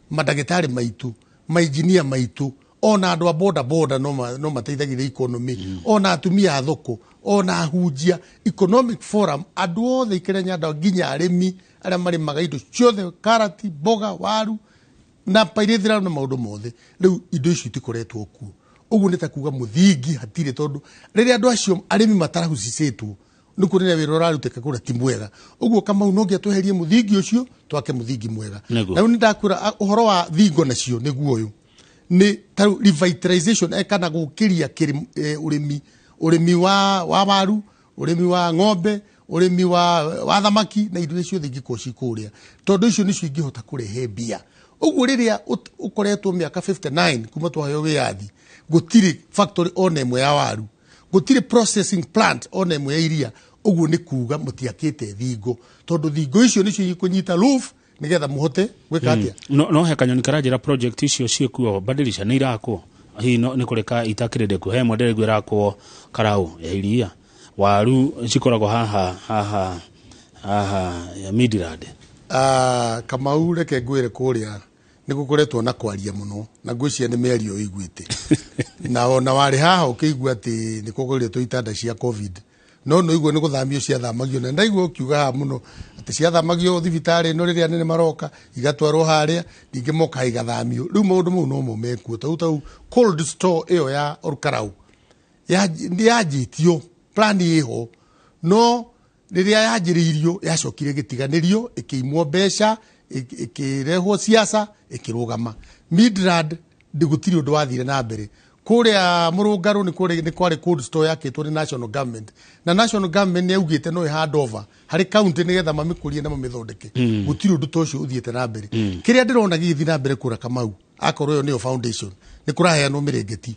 madagitari maitu mainjinia maitu ona andu a boda no mateithagiria economy ona atumia a thoko ona hunjia economic forum andu othe ikire Nyandarua nginya arimi aria mari magaido ciothe karati boga waru na pairithira na maundu mothe riu indo icio itikoretwo ku uguo nita kuga muthingi hatire tondu riria andu acio arimi matarahucicitwo nukurira wira uraruteka kura ti mwega uguo Kamau no ngia tweherie muthingi ucio twake muthingi mwega na ni ndakwira uhoro wa thingo nacio niguo uyu ni revitalization kana gukiria urimi wa waru urimi wa ng'ombe urimi wa thamaki na indo icio thingi koci kuria tondu icio nicio ingihota kurehe bia uguo riria ukoretwo miaka 59 kuma twayo wiathi gutiri factory ona imwe ya waru gutiri processing plant ona imwe ya iria uguo ni kuga mutiakite thingo tondu thingo icio nicio ikunyita roof nigetha muhote gwika atia no he kanyoni karanjira project icio ciekuo badilisha ni irakwo hi no ni kureka itakirinde kuhe model gwirakwo karau ya iria waru cikoragwo haha ya Midland Kamau reke ngwire kuria ni gukoretwo na kwaria muno na ngwicia ni merio iguite na ona wari haha ukigua ati ni kugorio tuitanda cia covid no igua ni guthamio cia thamagio na ndaigua ukiuga muno ati cia thamagio thibitari no riria nene maroka igatwarwo haria ninge moka igathamio riu maundu mau no mo mekuo tau cold store iyo ya Orkarau yajitio plan iho no riria yajiririo yacokire gitiganirio ikiimwo mbeca ikirehwo siasa ikirugama Midland ndigutiri undu wathire na mbere kuria murungaru ni kwari cold store yakitwo ni national government na national government ni augite no hand over hari county nigetha mamikurie na mamithondeke gutiri undu tocio uthiete na mbere kiria ndirona githi na mbere kura Kamau akorwo yo niyo foundation ni kuraheanwo mirengeti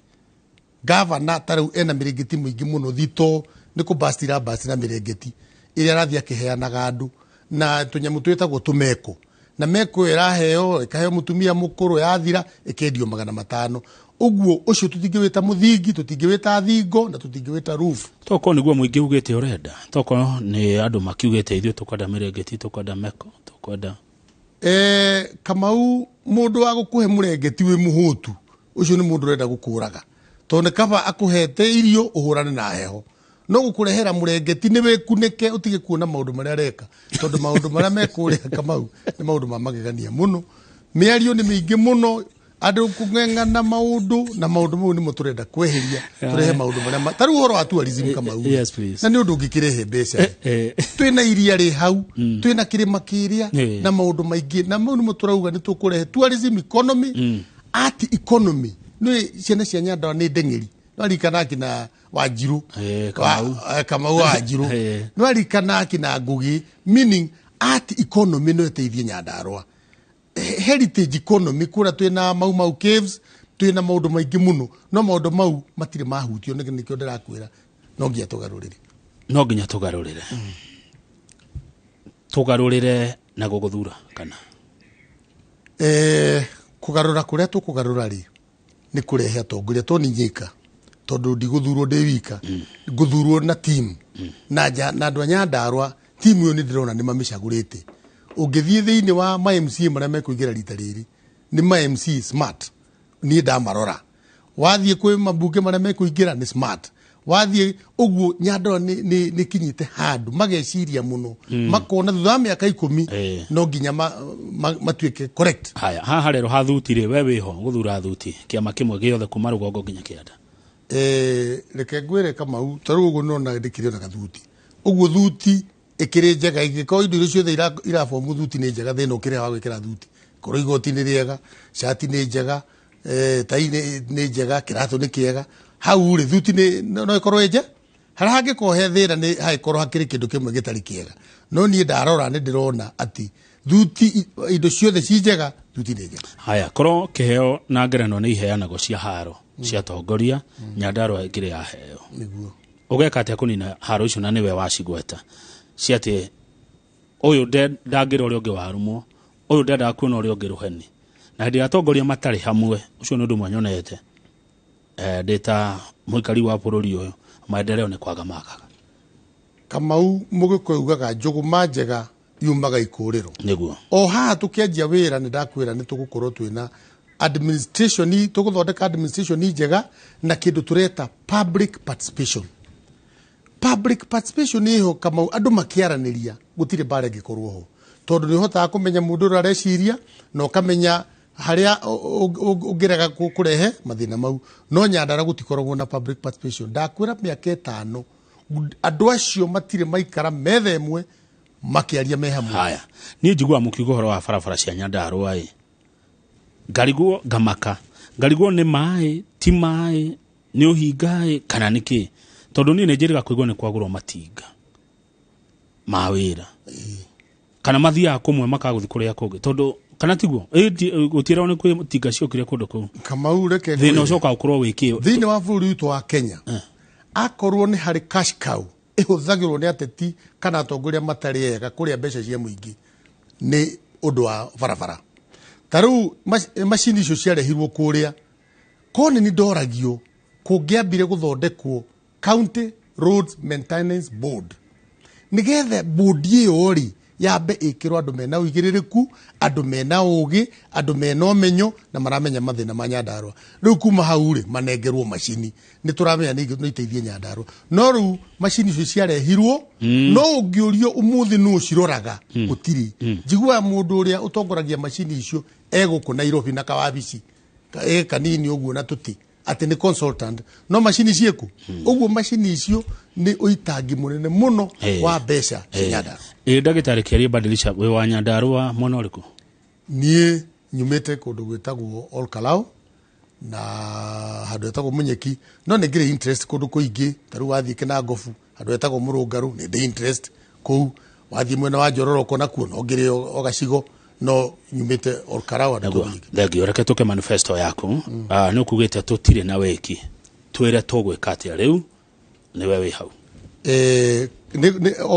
governor tarau ena mirengeti muingi muno thito ni kubastira na mirengeti iria rathia kiheanaga andu na tunyamu twetagwo tumeko na meko iraheo ikaheo mutumia mukuru yathira ikendio 500 uguo ucio tutingewita muthingi tutingewita thingo na tutingewita roof toko niguo muingi ugite urenda toko ni andu makiugite ithio tukwenda mirengeti tukwenda meko tukwenda Kamau mundu wa gukuhe murengeti wi muhutu ucio ni mundu urenda gukuraga tondu kaba akuhete irio uhurane na heho no gukurehera murengeti ni wikunike utige kuona maundu maria areka tondu maundu maria mekuria Kamau ni maundu ma magegania muno miario ni mingi muno andu kung'eng'ana na maundu mau nimo turenda kweheria turehe maundu maria taru horo wa tourism kama u na ni undu ngikirehe mbeca twina iria ri hau twina kirima kiria na maundu maingi na mau nimo turauga ni tukurehe tourism economy art economy ni ciana cia Nyandarua ni ndeng'eri no rikana kina Wanjiru kama Wanjiru no rikana kina Ngugi meaning art economy no eteithie Nyandarua heritage economy kura twina mau caves twina maundu maingi muno no maundu mau matire mahutio nikio ndirakwira no ngia tugarurire na guguthura kana kugarura kuria tukugarura ri ni kurehe atongoria to ninyika tondu ndiguthurwo ndi wika nguthurwo na team na andu a Nyandarua team yo ni ndirona ni mamicagurite ungithie thiini wa ma MC maria mekuigira rita riri ni ma MC smart ni ndamarora wathie kwi mabunge maria mekuigira ni smart wathie uguo Nyandarua ni kinyite handu mageciria muno makona thutha miaka 10 no nginya matuike correct haya haha rero hathutire we wiho guthura thuti kiama kimwe giothe kuma rugongo nginya kianda reke ngwire kama u taru uguo nona ndikirio na gathuti uguo thuti ikiri njega igiko indo ciothe irabomu thuti ni njega thina ukire wa gwikira thuti koro igoti ni riega shati ni njega tai ni njega kirato ni kiega hau ri thuti ni no ikorwo nje harahange kohe thina ni haikorwo hakiri kindu kimwe gitari kiega no ni ndarora ni ndirona ati thuti indo ciothe ci njega thuti ni njega haya koro kiheo na ngerano ni iheanagwo cia haro cia tongoria Nyandarua igire ya heo niguo ugeka atia kunina haro icio na niwe wacigweta ciate uyu ndagira uri ungi warumwo uyu ndenda kuona uri ungi ruheni na ndi atongoria matari hamwe ucio ni undu mwanyonete ndeta muikari wa bururi uyu maendeleo ni kwaga makaga Kamau mugikuugaga njuguma njega yumaga ikuriro niguo o haha tukianjia wira ni ndakwira ni tugukorwo twina administration tuguthondeka administration njega na kindu tureta public participation iho kama andu makiaraniria gutire bare gikorwo ho tondu ni hotaga kumenya mundu areciria no kamenya haria ugiraga kurehe mathina mau no Nyandarua gutikorwo na public participation ndakwira miaka 5 andu acio matire maikara metha imwe makiaria me hamwe haya ni njigua mukiugo horo wa barabara cia Nyandarua ngariguo ngamaka ngariguo ni mai ti mai ni uhingai kana niki tondu ni njiriga kuigwo ni kwagurwo matinga mawira kana mathia kumwe makaguthi kuria kungi tondu kana tiguo gutira ni kwi tinga ciokire kundu ku Kamau reke thina ucoka ukorwo wikio thina wa bũrũri witũ wa Kenya akorwo ni hari cash cow ihuthagirwo ni ateti kana atongoria matari ega kuria mbeca cia muingi ni undu wa barabara taru machini icio ciarehirwo kuria kone ni ndoragio kungiambire guthondekwo County Roads Maintenance Board nigethe board iyo ri yambe ikirwo andu mena uigiririku andu mena ugi andu mena umenyo na maramenya mathina ma Nyandarua riu kuma hau ri manengerwo machini ni turamenya ni iteithie Nyandarua no riu machini icio ciarehirwo no ungiurio umuthi nu ciroraga gutiri njigua mundu uria utongoragia machini icio eguku Nairobi na kawabici kanini uguo na tuti ati ni consultant no machini cieku uguo machini icio ni uitangi munene muno wa mbeca Nyandarua ndagitari kiaria badilisha we wa Nyandarua mwana uriku nie nyumete kundu gwitagwo Olkalau na handu etagwo Munyeki no ni ngire interest kundu kuingi taru wathie kina Ngofu handu etagwo Murungaru ni ndi interest ku wathie mwena wa Njororoko na kuo no ngire ogacigo no nyumete Olkalau ndagio reke tuke manifesto yaku ni ukugite tutire na weki twire tugwika atia riu ni wewe hau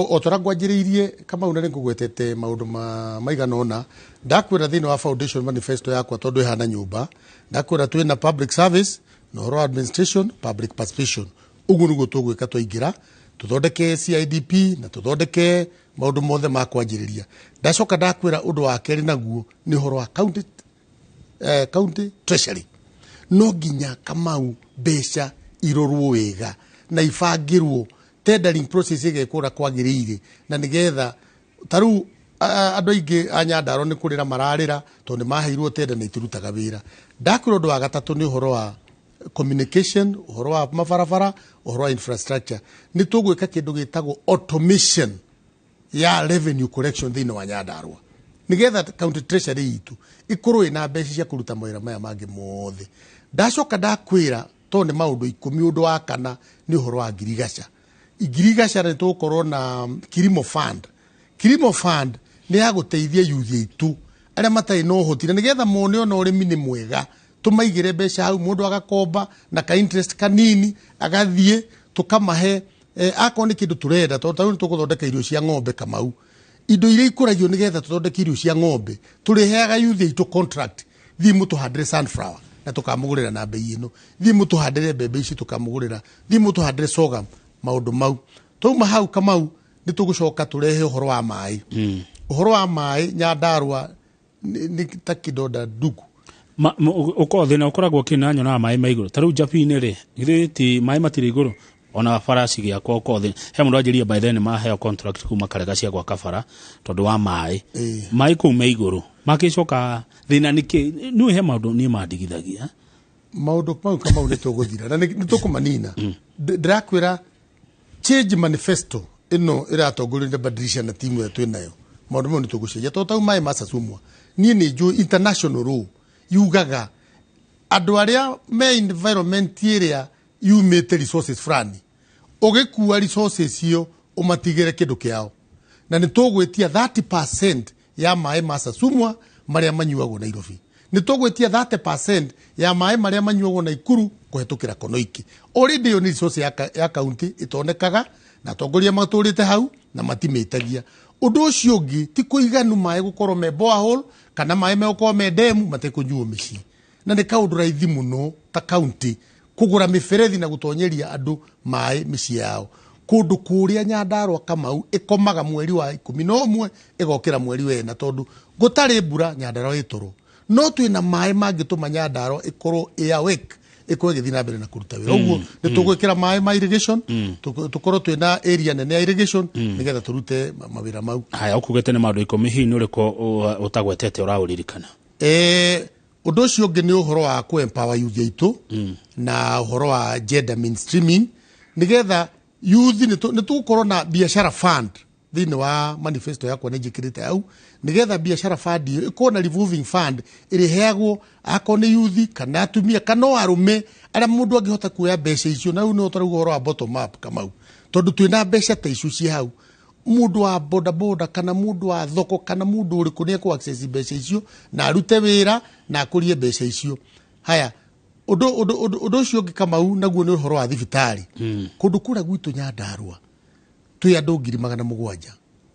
otora gwajiririe kama unene ngugwetete maundu maigana ona ndakwira thini wa foundation manifesto yakwa tondu ihana nyumba ndakwira twina public service no road administration public participation ugu nugo tugwika twaingira tuthondeke CIDP na tuthondeke maundu mothe ma kwanjiriria ndacoka ndakwira undu wa keri naguo ni horo wa county treasury no ginya Kamau mbeca irorwo wega na ifangirwo tendering process igekora kwagiriire na nigetha taru andå aingä a Nyandarua nä kå rä ra mararä ra tondå nä maheirwo tenda nä itirutaga wä ra. Ndakwä ra å ndå wa gatatå nä å horo wa communication, å horo wa mabarabara, å horo wa infrastructure. Nä tå gwä ka kä ndå gä tagwo automation ya revenue collection thä inä wa Nyandarua nä getha county treasury itu ikorwo ina mbeca cia kå ruta mawĩra maya mangĩ mothe. Ndacoka ndakwä ra tondå nä maå ndå 10. Å ndå wa kana nä å horo wa ngirigaca. Ngirigaca nä tå korwo na Kilimo Fund. Kilimo Fund nä ya gå teithia youth itu arĩa matarĩ na ũhoti na nĩ getha mone ona ũrĩmi nĩ mwega tũmaigĩre mbeca hau mũndũ agakomba na ka interest kanini agathiĩ tũkamahe akorwo nĩ kĩndũ tũrenda tondũ nĩ tũgũthondeka irio cia ng'ombe Kamau. Indo iria ikũragio nĩ getha tũthondeke irio cia ng'ombe tũrĩheaga youth itu contract thiĩ mũtũhandĩre sunflower na tũkamũgũrĩra na bei ĩno, thiĩ mũtũhandĩre mbembe ici tũkamũgũrĩra, thiĩ mũtũhandĩre sorghum, maũndũ mau. Twauma hau Kamau nĩ tũgũcoka tũrehe ũhoro wa maĩ. Ũhoro wa maĩ Nyandarua nĩ ta kĩdonda ndugu. Ũkorwo thĩna ũkoragwo kĩna nyonaga maĩ ma igũrũ. Ta rĩu Japinĩ rĩ, githĩ ti maĩ matirĩ igũrũ ona baraci gĩakwa ũkorwo thĩna. He mũndũ anjĩria by then maheo contract kuma karega cia gwaka bara tondũ wa maĩ. Maĩ kũu me igũrũ. Magĩcoka thĩna nĩkĩ nĩ he maũndũ niĩ mandigithagia. Maũndũ mau Kamau nĩ tũgũthira na nĩ tũkũmanina. Ndĩrakwĩra change manifesto ino ĩratongorio nĩ Badilisha na timu ya twĩ nayo. Maũndũ mau nĩ tũgũcenjia tondũ tau maĩ macacumwa. Niĩ nĩ njũĩ international law yugaga andũ arĩa me environment ĩrĩa yumĩte resources fulani ũgĩkua resources icio ũmatigĩre kĩndũ kĩao. Na nĩ tũgwĩtia 30% ya maĩ macacumwa marĩa manyuagwo Nairobi. Nĩ tũgwĩtia 30% ya maĩ marĩa manyuagwo Naikuru kũhetũkĩra Konoiki. Already yo nĩ resource ya county itonekaga na atongoria matũrĩte hau na matimĩtagia. Ũndũ ũcio ũngĩ ti kũiganu maĩ gũkorwo me borehole kana maĩ megũkorwo me demu matekũnyuo mĩciĩ. Na nĩ kaũndũ raithi mũno ta county kũgũra mĩberethi na gũtonyeria andũ maĩ mĩciĩ yao. Kũndũ kũrĩa Nyandarua Kamau ĩkomaga mweri wa 11 ĩgokĩra mweri wa 4 tondũ gũtarĩ mbura Nyandarua ĩtoro. No twĩna maĩ mangĩtũma Nyandarua ĩkorwo awake ĩkorwo ĩgĩthiĩ na mbere na kũruta wĩra. Ũguo nĩ tũgwĩkĩra maĩ ma irrigation tũkorwo twĩna area nene ya irrigation nĩgetha tũrute mawĩra mau. Haya ũkugĩte nĩ maũndũ 10 hihi nĩ ũrĩkũ ũtagwetete ũraũririkana? Ũndũ ũcio ũngĩ nĩ ũhoro wa kũ empower youth aitũ na ũhoro wa gender mainstreaming nĩgetha youth nĩ tũgũkorwo na biashara fund thĩinĩ wa manifesto yakwa nĩ njĩkĩrĩte hau nĩgetha biashara fund ĩyo ĩkorwo na revolving fund ĩrĩheagwo akorwo nĩ youth kana atumia kana arũme arĩa mũndũ angĩhota kuoya mbeca icio. Na rĩu nĩ ũtarauga ũhoro wa bottom up Kamau tondũ twĩna mbeca ta icio ciĩ hau mũndũ wa bodaboda kana mũndũ wa thoko kana mũndũ ũrĩkũ nĩ ekũ access mbeca icio na arute wĩra na akũrie mbeca icio. Haya ũndũ ũcio ũngĩ Kamau naguo nĩ ũhoro wa thibitarĩ. Kũndũ kũrĩa gwitũ Nyandarua twĩ andũ 700,000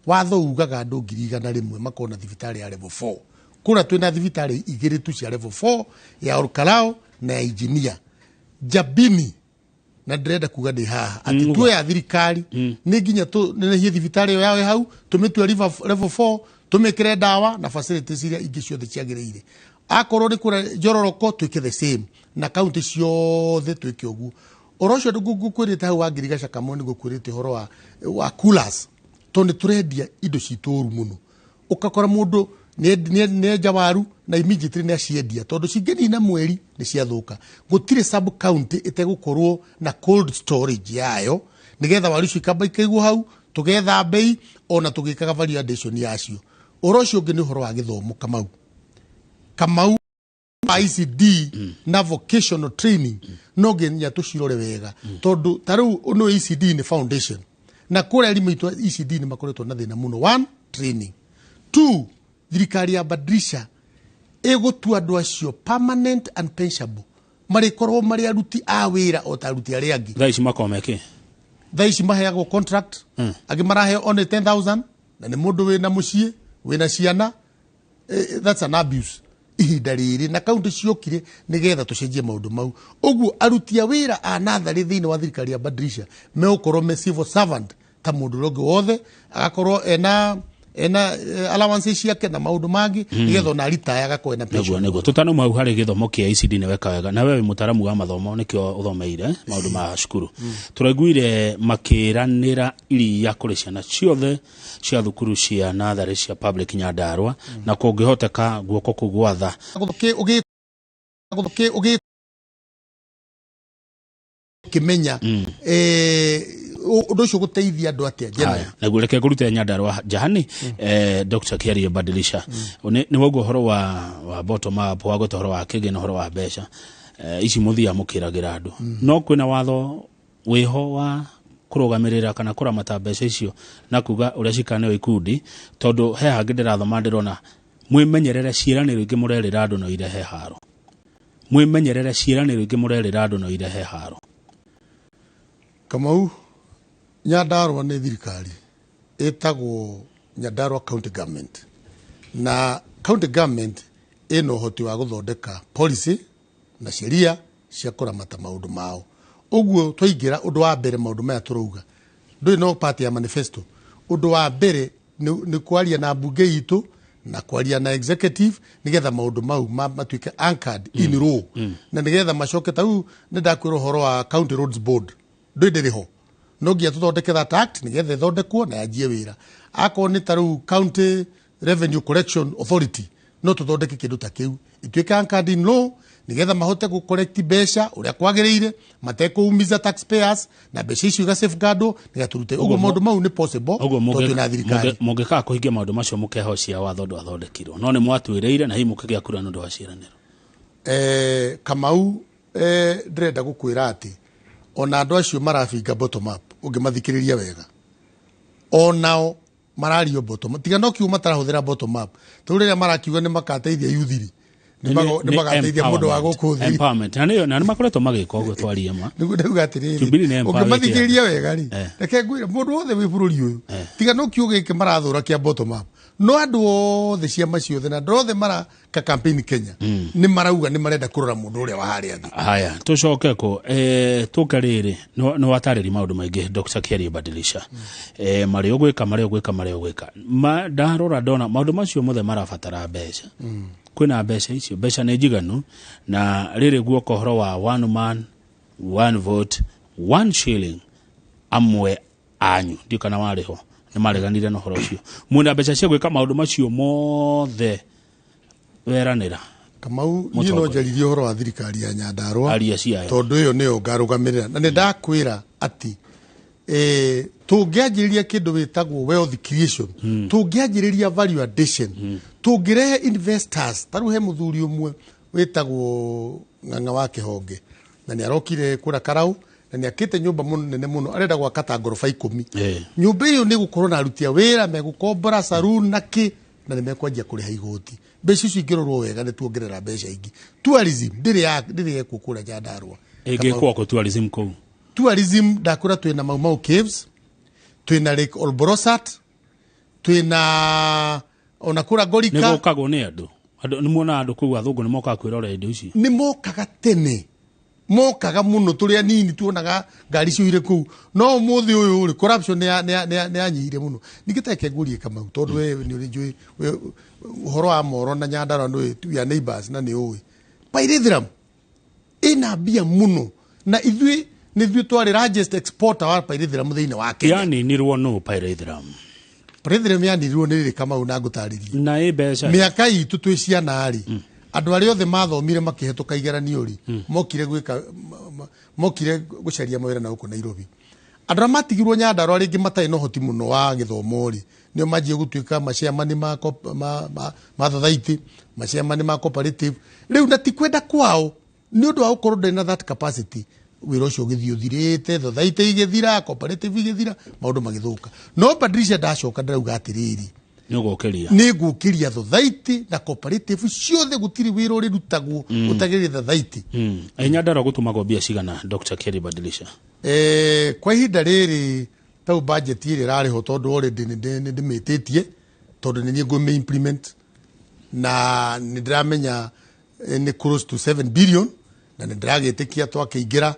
watho ugaga andũ 100,000 makona thibitarĩ ya level 4. Kũrĩa twĩna thibitarĩ 2 tu cia level 4 ya Olkalao na ya Engineer Jabini. Na ndĩrenda kuga ndĩ haha atĩ tuoya ya thirikari nĩ nginya tũnenehie thibitarĩ ĩyo yao hau tũmĩtue level 4 tũmĩkĩre ndawa na facilities iria ingĩ ciothe ciagĩrĩire. Akorwo nĩ kũrĩa Njororoko twĩke the same na kaunti ciothe twĩke ũguo. Ũhoro ũcio ngũkwĩrĩte hau wa ngirigaca Kamau nĩ ngũkwĩrĩte ũhoro wa coolers tondũ nĩ tũrendia indo citũ ũru mũno. Ũgakora mũndũ nĩ enja waru na immediately nĩ aciendia tondũ cingĩnina mweri nĩ ciathũka. Gũtirĩ sub county ĩtegũkorwo na cold storage yayo nĩgetha waru icio ikamba ikaigwo hau tũgetha bei ona tũgĩkaga validation yacio. Ũhoro ũcio ũngĩ nĩ ũhoro wa gĩthomo Kamau ICD na vocational training no nginya tũcirore wega tondũ ta rĩu no ECD nĩ foundation na kũrĩa arimũ aitũ ECD nĩ makoretwo na thĩna mũno. 1 training, 2 thirikari ya Badilisha ĩgũtua andũ acio permanent and pensionable marĩkorwo marĩ aruti a wĩra o ta aruti arĩa angĩ. Thaa ici makomeke thaa ici maheagwo contract angĩ maraheo only 10,000 na nĩ mũndũ wĩna mũciĩ wĩna ciana. That's an abuse ihinda rĩrĩ na kaunti ciokire nĩgetha tũcenjie maũndũ mau. Ũguo aruti a wĩra a natharĩ thĩinĩ wa thirikari ya Badilisha megũkorwo me civil servant ta mũndũ ũngĩ wothe agakorwo ena ena allowances ciake na maundu mangi nigetha na retire agakoe na pension nego tutano mau hari githomo kia ICD ne weka wega na wewe mutaramu wa mathomo nikio uthomeire maundu ma cukuru turaiguire makiranira iria kuri ciana ciothe cia thukuru cia nathari cia public Nyandarua na kungihoteka guoko kugwatha kimenya undu ucio guteithia andu atia jena na gureke kurute Nyandarua jahani Dr. Kiari Badilisha ni wogo horo wa bottom up wa gotoro wa kige na horo wa besha ici muthia mukiragira andu no kwina watho wiho wa kurugamirira kana kuramata besha icio na kuga uria cikane ikundi tondu he hangi ndirathoma ndirona mwimenyerere ciiraniro ingi murerira andu no irehe haro mwimenyerere ciiraniro ingi murerira andu no irehe haro Kamau Nyandarua ni thirikari etagwo Nyandarua county government na county government eno hoti wa guthondeka policy na sheria cia kuramata maundu mao uguo twaingira undu wa mbere maundu maya turuga ndui no party ya manifesto undu wa mbere ni kwaria na bunge itu na kwaria na executive nigetha maundu mau matuike anchored in law na nigetha macoke tau ni ndakwira horo wa county roads board ndui ndiriho no gia tuthondeke that act nigetha thondekwo na yajie wira ako ni taru county revenue collection authority no tuthondeke kindu ta kiu ituike anchored in law nigetha mahote ku collect besha uria kwagiriire matekuumiza taxpayers na besha icio ga safeguard nigaturute ugo maundu mau ni possible to na thirikari mungeka kuhingia maundu macio mukehocia watho ndo athondekirwo no ni mwatwireire na hi mukigia kura ndo wa ciiraniro Kamau ndrenda gukwira ati ona andu acio marafinga bottom up ungimathikiriria wega onao marario bottom up tiga no kiuma matarahuthira bottom up turiria marakiuga ni makateithia yuthiri ni magateithia mundu wa gukuthi empowerment na ni makoretwo magika uguo twaria ma niguga atiriri ungimathikiriria wega ri reke ngwire mundu wothe wi bururi uyu tiga no kiuga iki marathura kia bottom up no andu othe ciama ciothe na ndothe mara ka campaign Kenya ni marauga ni marenda kurora mundu uria wa haria thi haya tucoke ko tukariri no watariri maundu maingi Dr. Kiari Badilisha mari ogwika ndarora ndona maundu macio mothe marabatara mbeca kwina mbeca icio mbeca ni njiganu na riri guoko horo wa one man one vote one shilling amwe anyu ndikana wariho ni mareganire no horo ucio muna mbeca cia gwika maundu macio mothe weranira Kamau ni no njaririe horo wa thirikari ya Nyandarua aria cia tondu iyo niyo ngarugamirira na ni ndakwira ati tungianjiriria kindu witagwo wealth creation tungianjiriria value addition tungirehe investors taru he muthuri umwe witagwo ng'ang'a wa kihonge na ni arokire kura Karau na ni akite nyumba munene muno arenda gwaka ta ngorofa 10 nyumba iyo ni gukorwo na arutia wira megukombora saloon naki na ni mekwanjia kuriha igoti mbeca icio ingirorwo wega ni tuongerera mbeca ingi tourism ndiri yekwo kura Nyandarua ingikwo ko tourism ko tourism ndakura twina Mau Caves twina Lake Olborosat twina ona kura Gorika ni gukago ni andu ni muona andu ku athungu ni moka kwirora indo ici ni mokaga tene mokaga muno turia nini tuonaga ngari cio ire ku no muthi uyu ri corruption ne anyire muno nigiteke ngurie Kamau tondu we ni uri njui horo wa moro na Nyandarua no tu ya neighbors na ni uwi Pairithram ina bia muno na ithui ni ithui twari largest exporter wa Pairithram thiine wa Kenya yani ni ruo no Pairithram yani ruo ni ri Kamau na ngutaririe na ibeca miaka itu twi ciana ari andu ari othe mathomire makihetuka igeranio ri mokire gucaria mawira na uko Nairobi andu matigirwo Nyandarua ringi matai no hoti muno wa githomo ri nio majie gutuika maciamani ma thathaiti maciamani ma cooperative riu na tikwenda kwao ni undu wa ukorwo ndena that capacity wira ucio githio thirite thathaiti igithira cooperative igithira maundu magithuka no Patricia ndacoka ndarauga atiriri ni gukiria thathaiti na cooperative ciothe gutiri wira uri rutagwo utagiri thathaiti Nyandarua gutumagwo bia cigana Dr. Kiari Badilisha kwa ihinda riri tau budget iri rariho tondu already ndimititie tondu ni ngome implement na ndiramenya ni close to 7 billion na ndiragitikia twakiingira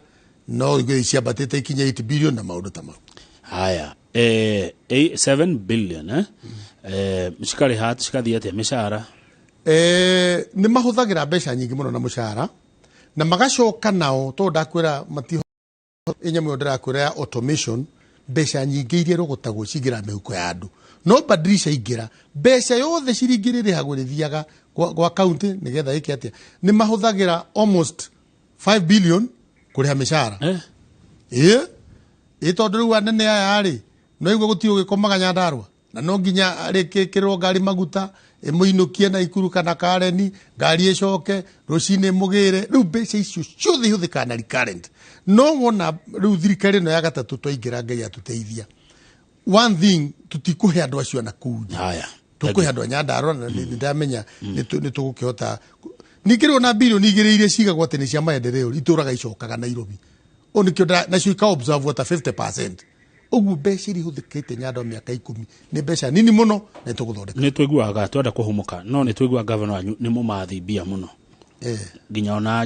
no igwe ciambatite ikinya 8 billion na maundu ta mau haya 7 billion Cikari hat cikathiete mishara nĩ mahũthagĩra mbeca nyingĩ mũno na mũcara na magacoka nao to ndakwĩra matiho nyamũ ĩyo ndĩrakwĩra ya automation mbeca nyingĩ iria rogotagwo cingĩra mĩhuko ya andũ no badirisha ingĩra mbeca yothe ciringi rĩrĩhagwo rĩthiaga gwa kaunti nĩgetha ĩke atĩa nĩ mahũthagĩra almost 5 billion kũrĩha mĩcara tondũ rĩu anene aya rĩ no igua gũtirĩ ũgĩkomaga Nyandarua na no nginya rĩkĩrwo ngari maguta ĩmũinũkie na ikuru kana Kareni ngari ĩcoke rũcinĩ mũgĩre rĩu mbeca icio ciothe ihũthĩkaga na recurrent no wona rĩu thirikari ĩno ya gatatũ twaingĩra Ngai atũteithia one thing tutikũhe andũ acio na kũu haya tukũhe andũ a Nyandarua na ndamenya nĩ tũgũkĩhota ningĩ na bilioni igĩrĩ iria cigagwo atĩ nĩ cia maendeleo itũraga icokaga Nairobi onikĩo nacio ika observe ta 50%. Ugu mbeca iri huthikite Nyandarua miaka 10 ni mbeca nini muno na tũgũthondeka ni twiguaga twenda kuhumuka no ni twigua governor wanyu ni mumathi bia muno nginya ona